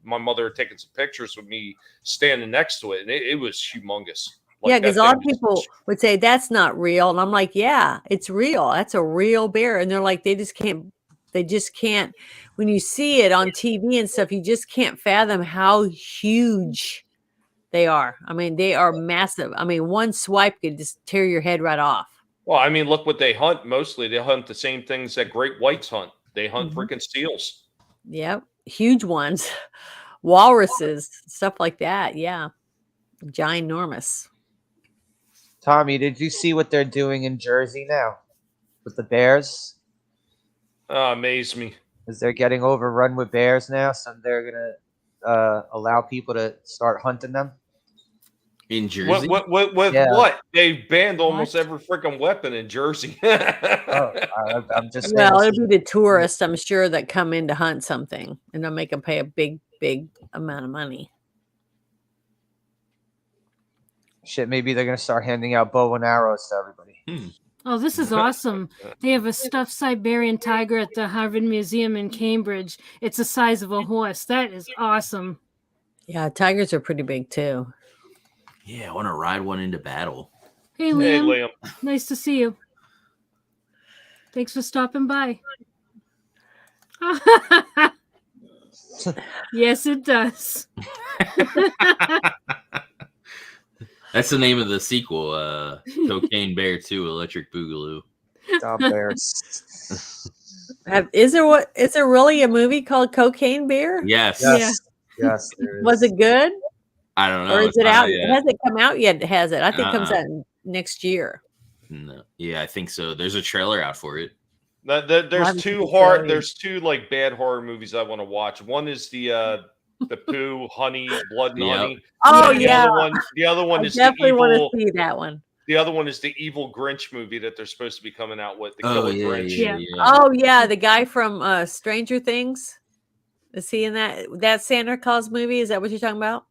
my mother taking some pictures with me standing next to it, and it was humongous. Yeah, because a lot of people would say that's not real, and I'm like, yeah, it's real. That's a real bear, and they're like, they just can't. When you see it on TV and stuff, you just can't fathom how huge they are. I mean, they are massive. I mean, one swipe could just tear your head right off. Well, I mean, look what they hunt. Mostly, they hunt the same things that great whites hunt. They hunt freaking seals. Yep, huge ones, walruses, stuff like that. Yeah, ginormous. Tommy, did you see what they're doing in Jersey now with the bears? Amaze me. Because they're getting overrun with bears now, so they're gonna allow people to start hunting them. In Jersey. With Yeah. what? They banned almost What? every freaking weapon in Jersey. Oh, I'm just saying. Well, this it'll is- be the tourists, I'm sure, that come in to hunt something, and they'll make them pay a big amount of money. Shit, maybe they're gonna start handing out bow and arrows to everybody. Oh, this is awesome. They have a stuffed Siberian tiger at the Harvard Museum in Cambridge. It's the size of a horse. That is awesome. Yeah, tigers are pretty big too. Yeah, I want to ride one into battle. Hey, Hey, Liam. Liam. Nice to see you. Thanks for stopping by. Yes, it does. That's the name of the sequel, Cocaine Bear 2 Electric Boogaloo. Dumb bears. Is there really a movie called Cocaine Bear? Yes. Yes. Yes. There is. Was it good? I don't know. Or is It's it not out? yet. Has it come out yet? Has it? I think it comes Uh-uh. out next year. No. Yeah, I think so. There's a trailer out for it. There's haven't two seen the trailer. There's two like bad horror movies I want to watch. One is the poo, honey, blood and Yep. honey. Oh And yeah, The other one I is the definitely want evil. to see that one. The other one is the evil Grinch movie that they're supposed to be coming out with. The Oh Killer yeah, Grinch. yeah, Yeah. yeah. Oh yeah, the guy from Stranger Things. Is he in that Santa Claus movie? Is that what you're talking about?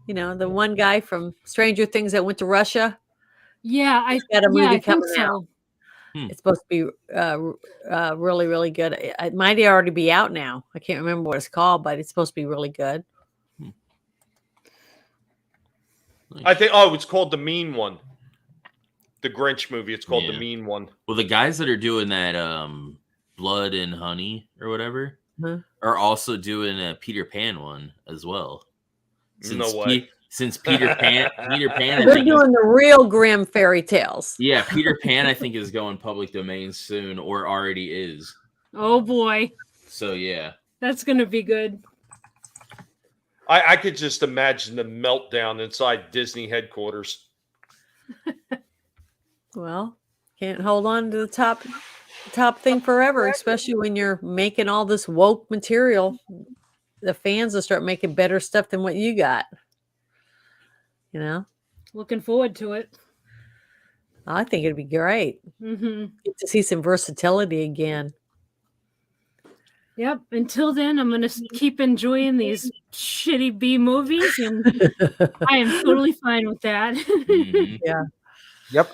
You know, the one guy from Stranger Things that went to Russia. Yeah, He's got a movie I think coming out. so. It's supposed to be really, really good. It might already be out now. I can't remember what it's called, but it's supposed to be really good. I think. Oh, it's called The Mean One. The Grinch movie. It's called Yeah. The Mean One. Well, the guys that are doing that Blood and Honey or whatever Huh? are also doing a Peter Pan one as well. No way. Since Peter Pan I They're think is- doing the real grim fairy tales. yeah, Peter Pan I think is going public domain soon or already is. Oh boy, So yeah. that's gonna be good. I could just imagine the meltdown inside Disney headquarters. Well, can't hold on to the top thing forever, especially when you're making all this woke material. The fans will start making better stuff than what you got. You know, Looking forward to it. I think it'd be great. Get to see some versatility again. Yep. Until then, I'm gonna keep enjoying these shitty B movies, and I am totally fine with that. Mhm. Yep.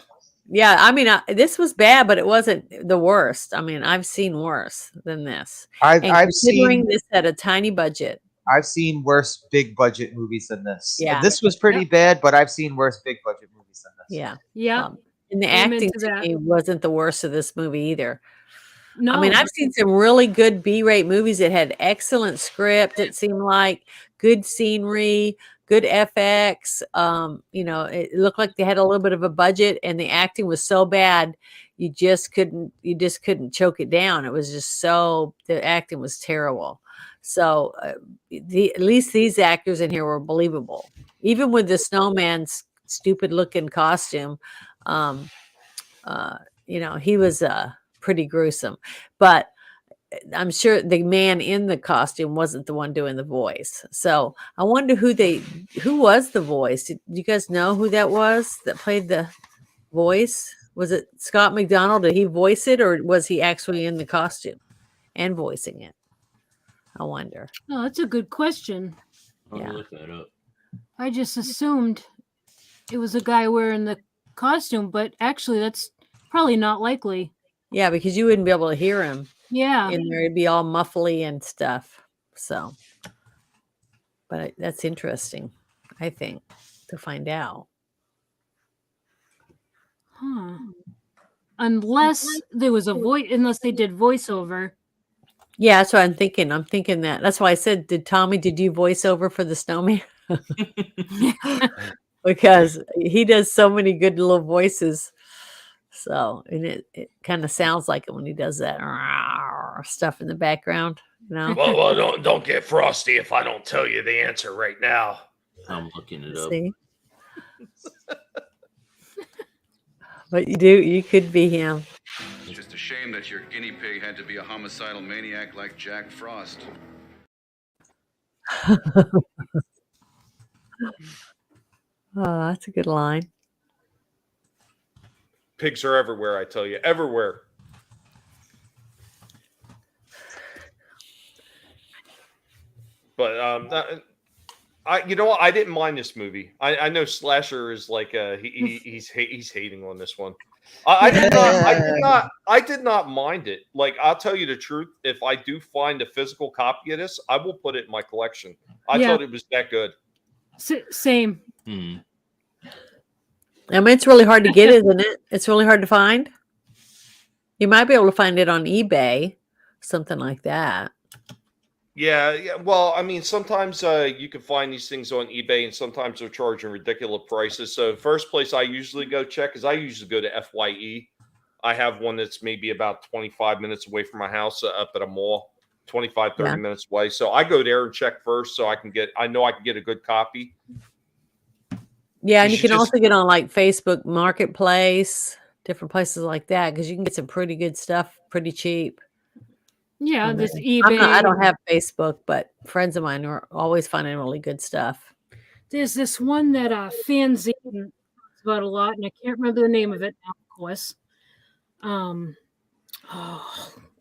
Yeah, I mean, this was bad, but it wasn't the worst. I mean, I've seen worse than this. And I've considering seen this had a tiny budget. worse big budget movies than this. Yeah. This was pretty bad, but I've seen worse big budget movies than this. Yeah. Yeah. And the Amen acting to to that. me wasn't the worst of this movie either. No, I mean, I've seen some really good B-rate movies that had excellent script. It seemed like good scenery, good FX. You know, it looked like they had a little bit of a budget, and the acting was so bad, you just couldn't choke it down. It was just the acting was terrible. So at least these actors in here were believable, even with the snowman's stupid looking costume. You know, he was pretty gruesome, but I'm sure the man in the costume wasn't the one doing the voice. So I wonder who was the voice. Did you guys know who that was that played the voice? Was it Scott McDonald? Did he voice it, or was he actually in the costume and voicing it? I wonder. Oh, that's a good question. I'll Yeah. look that up. I just assumed it was a guy wearing the costume, but actually, that's probably not likely. Yeah, because you wouldn't be able to hear him Yeah. in there. It'd be all muffly and stuff. So, but that's interesting, I think, to find out. Huh. Unless there was a voice, unless they did voiceover. Yeah, that's what I'm thinking. I'm thinking that. That's why I said, did you voice over for the snowman? Because he does so many good little voices. So, and it kind of sounds like it when he does that stuff in the background, you know? Well, don't get frosty if I don't tell you the answer right now. I'm looking it up. See? But you could be him. It's just a Shame that your guinea pig had to be a homicidal maniac like Jack Frost. Oh, that's a good line. Pigs are everywhere, I tell you, everywhere. But you know what? I didn't mind this movie. I know Slasher is like he's hating on this one. I did not mind it. Like, I'll tell you the truth. If I do find a physical copy of this, I will put it in my collection. I thought it was that good. Same. I mean, it's really hard to get, isn't it? It's really hard to find. You might be able to find it on eBay, something like that. Yeah. Well, I mean, sometimes you can find these things on eBay, and sometimes they're charging ridiculous prices. So, the first place I usually go check is I usually go to FYE. I have one that's maybe about 25 minutes away from my house, up at a mall, 25, 30 minutes away. So I go there and check first, so I know I can get a good copy. Yeah, and you can also get on like Facebook Marketplace, different places like that, because you can get some pretty good stuff pretty cheap. Yeah, there's eBay. I don't have Facebook, but friends of mine are always finding really good stuff. There's this one that Fanzine talks about a lot, and I can't remember the name of it now, of course.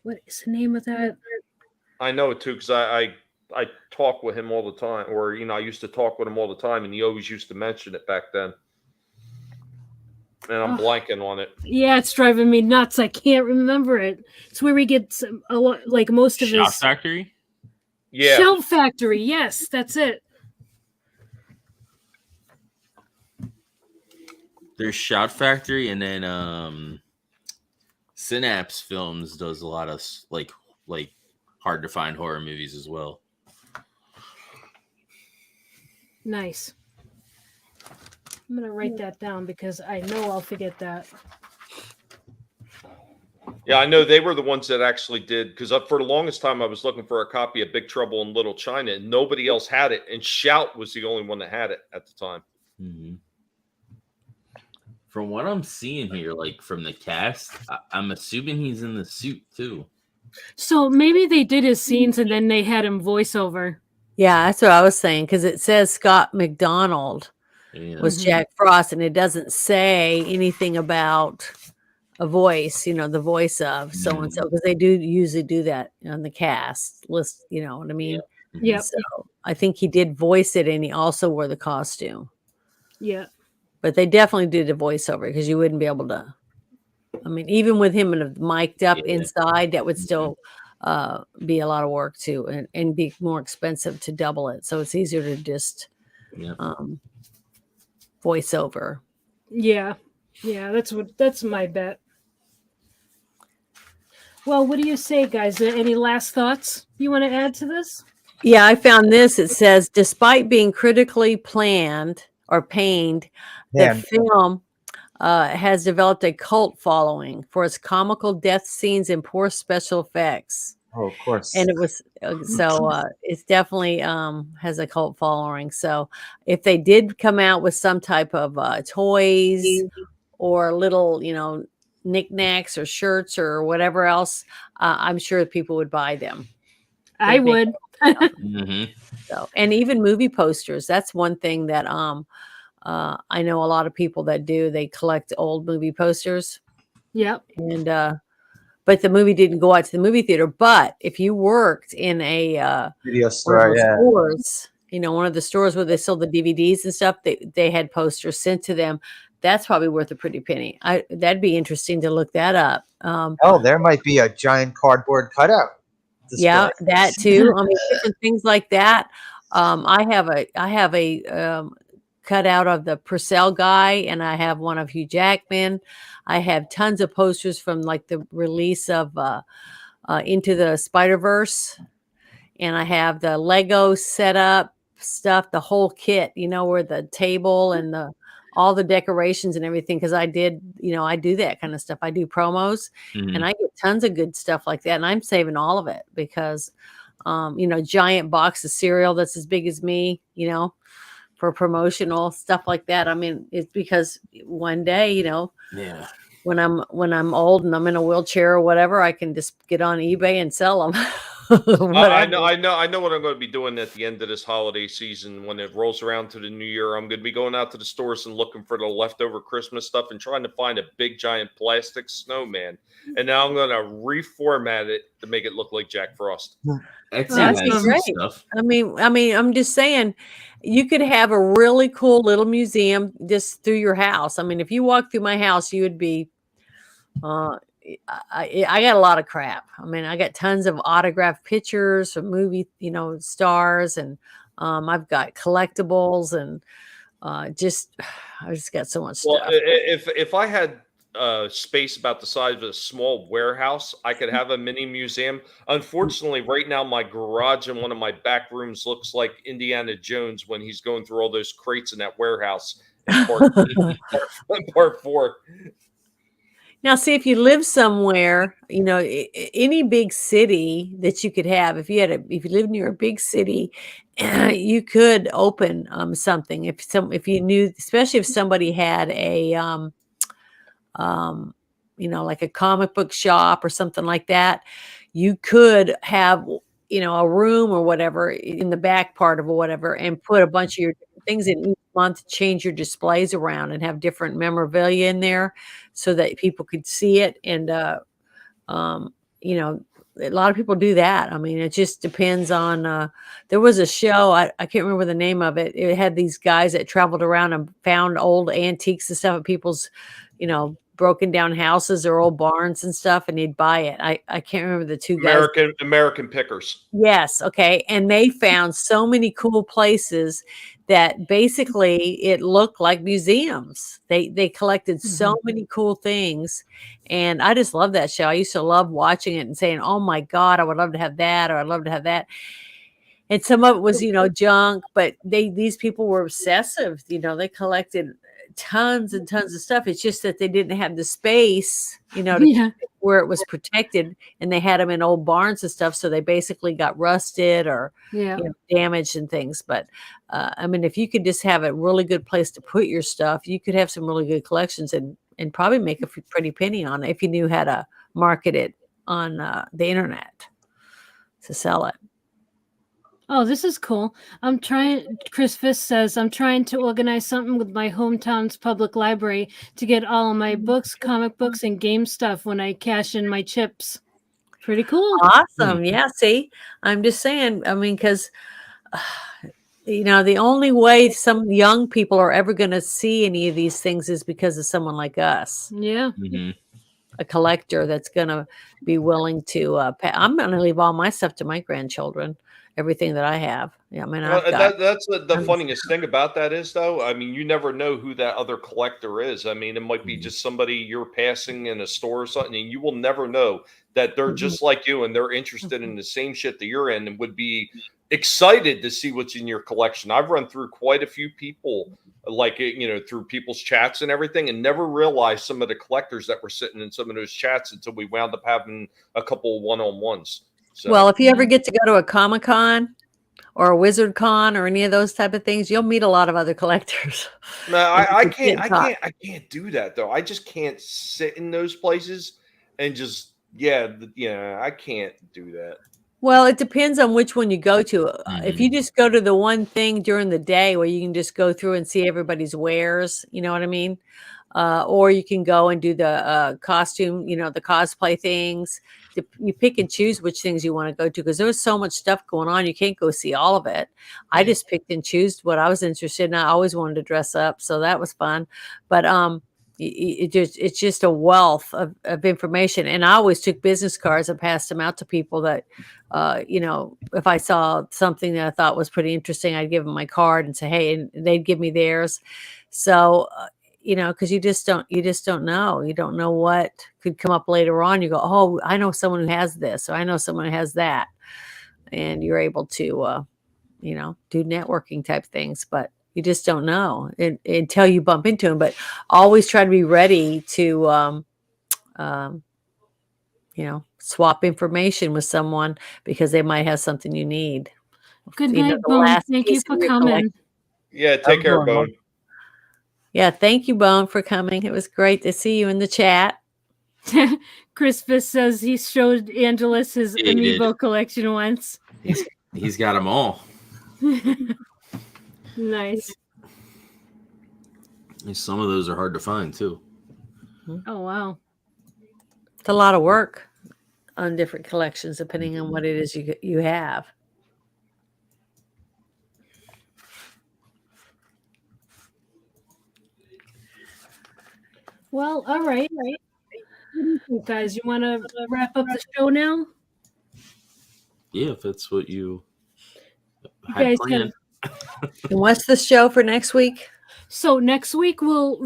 What is the name of that? I know it too, because I talk with him all the time, or I used to talk with him all the time, and he always used to mention it back then. And I'm blanking on it. Yeah, it's driving me nuts. I can't remember it. It's where we get a lot, like most of Shout his Factory. Yeah, Shout Factory. Yes, that's it. There's Shout Factory, and then Synapse Films does a lot of like hard to find horror movies as well. Nice. I'm gonna write that down because I know I'll forget that. Yeah, I know they were the ones that actually did, because for the longest time I was looking for a copy of Big Trouble in Little China, and nobody else had it, and Shout was the only one that had it at the time. Mm-hmm. From what I'm seeing here, like from the cast, I'm assuming he's in the suit too. So maybe they did his scenes and then they had him voiceover. Yeah, that's what I was saying, because it says Scott McDonald was Jack Frost, and it doesn't say anything about a voice, the voice of so and so, because they do usually do that on the cast list. You know what I mean? Yeah. So I think he did voice it, and he also wore the costume. Yeah. But they definitely did a voiceover, because you wouldn't be able to. I mean, even with him mic'd up inside, that would still be a lot of work too, and be more expensive to double it. So it's easier to just voice over. Yeah. Yeah, that's my bet. Well, what do you say, guys? Any last thoughts you want to add to this? Yeah, I found this. It says, despite being critically panned, the film has developed a cult following for its comical death scenes and poor special effects. Oh, of course. And it was it's definitely has a cult following. So if they did come out with some type of toys or little, knickknacks or shirts or whatever else, I'm sure people would buy them. I would. So, and even movie posters. That's one thing that I know a lot of people that do. They collect old movie posters. Yep. And but the movie didn't go out to the movie theater. But if you worked in a video store, stores, one of the stores where they sold the DVDs and stuff, they had posters sent to them. That's probably worth a pretty penny. That'd be interesting to look that up. There might be a giant cardboard cutout. Yeah, that too. I mean, different things like that. I have a cutout of the Purcell guy, and I have one of Hugh Jackman. I have tons of posters from like the release of Into the Spider-Verse, and I have the Lego setup stuff, the whole kit. Where the table and all the decorations and everything, because I do that kind of stuff. I do promos, and I get tons of good stuff like that, and I'm saving all of it because, giant box of cereal that's as big as me, for promotional stuff like that. I mean, it's because one day, when I'm old and I'm in a wheelchair or whatever, I can just get on eBay and sell them. I know what I'm going to be doing at the end of this holiday season. When it rolls around to the new year, I'm going to be going out to the stores and looking for the leftover Christmas stuff and trying to find a big giant plastic snowman. And now I'm going to reformat it to make it look like Jack Frost. That's That's nice great. stuff. I mean, I'm just saying, you could have a really cool little museum just through your house. I mean, if you walk through my house, you would be. I got a lot of crap. I mean, I got tons of autographed pictures from movie, stars, and I've got collectibles, and I just got so much Well, stuff. if I had space about the size of a small warehouse, I could have a mini museum. Unfortunately, right now my garage in one of my back rooms looks like Indiana Jones when he's going through all those crates in that warehouse in part 4. Now, see, if you live somewhere, any big city that you could have, if you live near a big city, you could open something. If you knew, especially if somebody had a like a comic book shop or something like that, you could have a room or whatever in the back part of whatever, and put a bunch of your things in each month, change your displays around, and have different memorabilia in there so that people could see it. And a lot of people do that. I mean, it just depends on there was a show, I can't remember the name of it. It had these guys that traveled around and found old antiques and stuff at people's broken down houses or old barns and stuff, and they'd buy it. I can't remember the two guys. American Pickers. Yes. Okay. And they found so many cool places that basically it looked like museums. They collected so many cool things. And I just love that show. I used to love watching it and saying, oh my God, I would love to have that, or I'd love to have that. And some of it was, junk, but these people were obsessive. They collected tons and tons of stuff. It's just that they didn't have the space, where it was protected, and they had them in old barns and stuff. So they basically got rusted or damaged and things. But I mean, if you could just have a really good place to put your stuff, you could have some really good collections and probably make a pretty penny on it if you knew how to market it on the internet to sell it. Oh, this is cool. Chris Fisk says, I'm trying to organize something with my hometown's public library to get all of my books, comic books, and game stuff when I cash in my chips. Pretty cool. Awesome. Yeah. See, I'm just saying, I mean, because, the only way some young people are ever going to see any of these things is because of someone like us. Yeah. Mm-hmm. A collector that's going to be willing to pay. I'm going to leave all my stuff to my grandchildren. Everything that I have. Yeah, I mean, that's the funniest thing about that is, though. I mean, you never know who that other collector is. I mean, it might be just somebody you're passing in a store or something, and you will never know that they're just like you and they're interested in the same shit that you're in and would be excited to see what's in your collection. I've run through quite a few people, like, through people's chats and everything, and never realized some of the collectors that were sitting in some of those chats until we wound up having a couple of one-on-ones. So. Well, if you ever get to go to a Comic-Con or a Wizard Con or any of those type of things, you'll meet a lot of other collectors. No, I can't do that though. I just can't sit in those places and just I can't do that. Well, it depends on which one you go to. If you just go to the one thing during the day where you can just go through and see everybody's wares, you know what I mean? Or you can go and do the costume, the cosplay things. You pick and choose which things you want to go to because there was so much stuff going on. You can't go see all of it. I just picked and choose what I was interested in. I always wanted to dress up, so that was fun. But it's just a wealth of information. And I always took business cards and passed them out to people that, if I saw something that I thought was pretty interesting, I'd give them my card and say, hey, and they'd give me theirs. So, because you just don't know. You don't know what could come up later on. You go, oh, I know someone who has this, or I know someone who has that. And you're able to, do networking type things, but you just don't know until you bump into them. But always try to be ready to, swap information with someone because they might have something you need. Good night, Bone. Thank you for coming. Yeah, take care, Bone. Yeah, thank you, Bone, for coming. It was great to see you in the chat. Crispus says he showed Angelus his Yeah, he did. amiibo collection once. He's got them all. Nice. And some of those are hard to find too. Oh wow. It's a lot of work on different collections, depending on what it is you have. Well, all right. What do you think, guys? You want to wrap up the show now? Yeah, if that's what you You had guys planned. And what's the show for next week? So next week we'll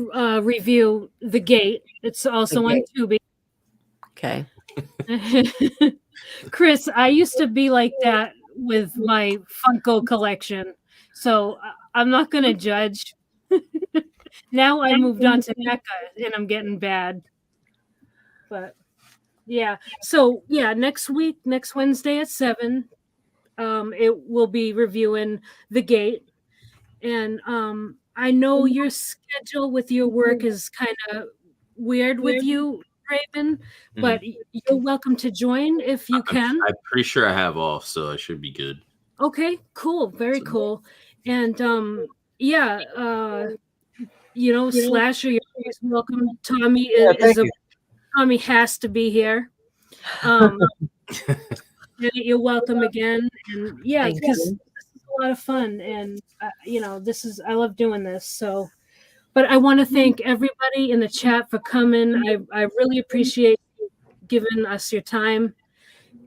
review The Gate. It's also on Tubi. Okay. Chris, I used to be like that with my Funko collection, so I'm not going to judge. Now I moved on to NECA, and I'm getting bad. But yeah, so yeah, next week, next Wednesday at 7, it will be reviewing The Gate, and I know your schedule with your work is kind of weird with you, Raven, but you're welcome to join if you can. I'm pretty sure I have off, so I should be good. Okay, cool, very cool. And yeah, you know, Slasher, you're always welcome. Tommy Tommy has to be here. You're welcome again, and yeah, because this is a lot of fun, and you know, I love doing this. So, but I want to thank everybody in the chat for coming. I really appreciate you giving us your time,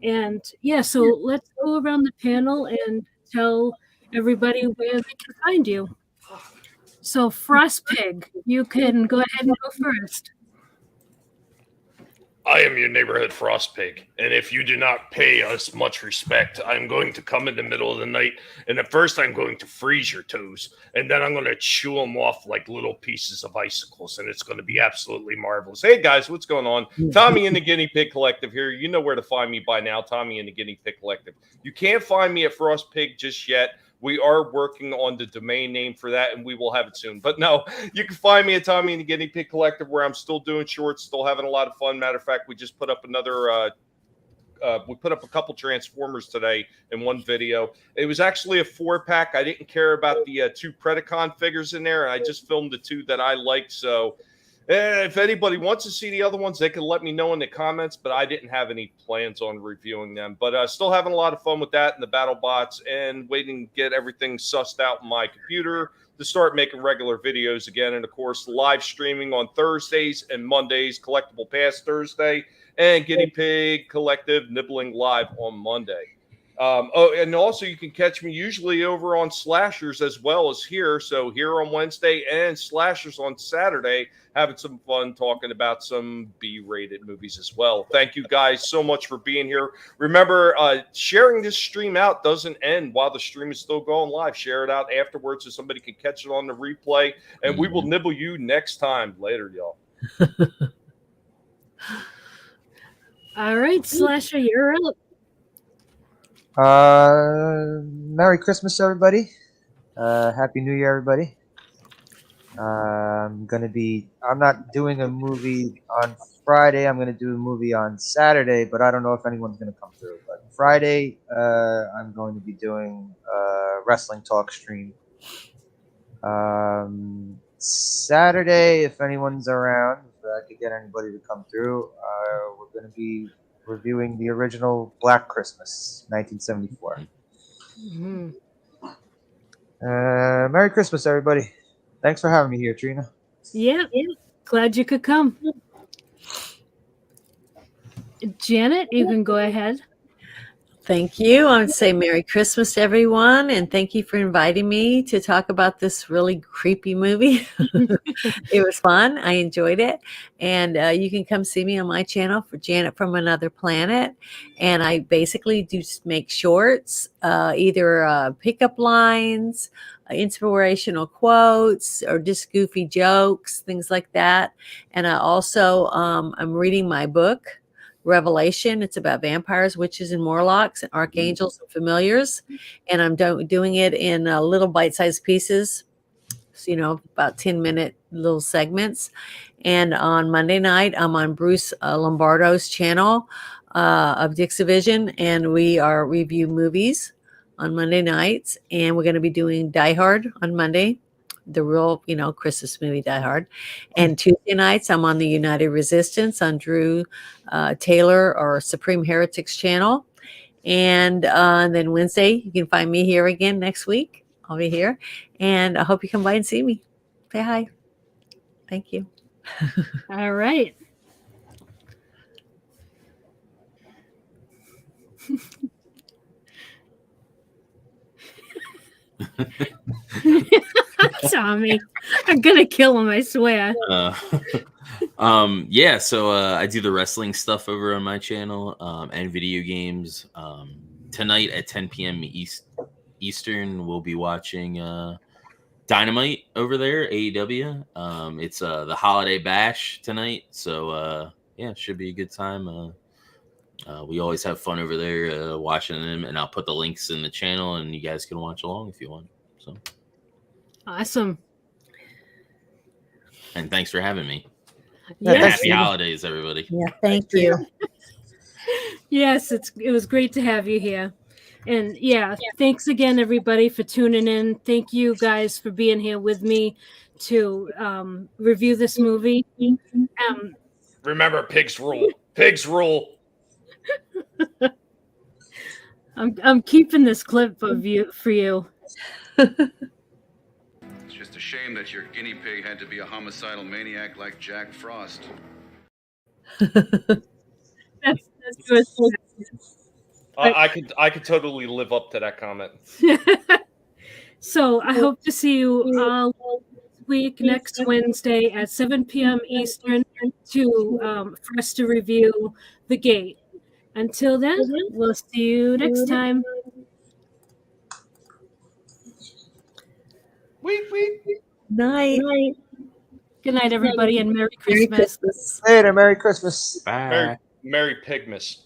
and yeah, so let's go around the panel and tell everybody where they can find you. So, Frost Pig, you can go ahead and go first. I am your neighborhood frost pig, and if you do not pay us much respect, I'm going to come in the middle of the night, and at first I'm going to freeze your toes, and then I'm going to chew them off like little pieces of icicles, and it's going to be absolutely marvelous. Hey, guys, what's going on? Tommy and the Guinea Pig Collective here. You know where to find me by now, Tommy and the Guinea Pig Collective. You can't find me at Frost Pig just yet. We are working on the domain name for that, and we will have it soon. But no, you can find me at Tommy and the Guinea Pig Collective, where I'm still doing shorts, still having a lot of fun. Matter of fact, we just put up we put up a couple Transformers today in one video. It was actually a 4-pack. I didn't care about the 2 Predacon figures in there, and I just filmed the 2 that I liked. So if anybody wants to see the other ones, they can let me know in the comments, but I didn't have any plans on reviewing them. But still having a lot of fun with that and the battle bots, and waiting to get everything sussed out in my computer to start making regular videos again. And of course, live streaming on Thursdays and Mondays, Collectible Pass Thursday, and Guinea Pig Collective Nibbling Live on Monday. And also you can catch me usually over on Slashers as well as here. So here on Wednesday and Slashers on Saturday, having some fun talking about some B-rated movies as well. Thank you guys so much for being here. Remember, sharing this stream out doesn't end while the stream is still going live. Share it out afterwards so somebody can catch it on the replay, and we will nibble you next time. Later, y'all. All right, Slasher, you're up. Merry Christmas, everybody. Happy New Year, everybody. I'm not doing a movie on Friday. I'm gonna do a movie on Saturday, but I don't know if anyone's gonna come through. But Friday, I'm going to be doing a wrestling talk stream. Saturday, if anyone's around, if I could get anybody to come through, we're gonna be reviewing the original Black Christmas, 1974. Merry Christmas, everybody. Thanks for having me here, Trina. Yeah, glad you could come. Janet, you can go ahead. Thank you. I would say Merry Christmas, everyone, and thank you for inviting me to talk about this really creepy movie. It was fun. I enjoyed it. And you can come see me on my channel for Janet from Another Planet. And I basically do make shorts, either pickup lines, inspirational quotes, or just goofy jokes, things like that. And I also, I'm reading my book, Revelation. It's about vampires, witches, and warlocks, and archangels and familiars, and I'm doing it in little bite-sized pieces. about 10-minute little segments. And on Monday night, I'm on Bruce Lombardo's channel of Dixivision, and we are review movies on Monday nights. And we're going to be doing Die Hard on Monday, the real, Christmas movie Die Hard. And Tuesday nights, I'm on the United Resistance on Drew Taylor or Supreme Heretics channel. And then Wednesday, you can find me here again next week. I'll be here. And I hope you come by and see me. Say hi. Thank you. All right. Tommy, I'm gonna kill him, I swear. Yeah, so I do the wrestling stuff over on my channel, and video games. Tonight at 10 p.m. Eastern, we'll be watching Dynamite over there, AEW. It's the Holiday Bash tonight, so yeah, it should be a good time. We always have fun over there watching them, and I'll put the links in the channel, and you guys can watch along if you want. So Awesome. And thanks for having me. Yes. Happy holidays, everybody. Yeah, thank you. Yes, it was great to have you here. And yeah, thanks again, everybody, for tuning in. Thank you guys for being here with me to review this movie. Remember, pigs rule. Pigs rule. I'm keeping this clip of you for you. It's just a shame that your guinea pig had to be a homicidal maniac like Jack Frost. That's good. I could totally live up to that comment. So I hope to see you all week next Wednesday at 7 p.m. Eastern for us to review The Gate. Until then, we'll see you next time. Night. Good night, everybody, and Merry Christmas. Later, Merry Christmas. Bye. Merry Pigmas.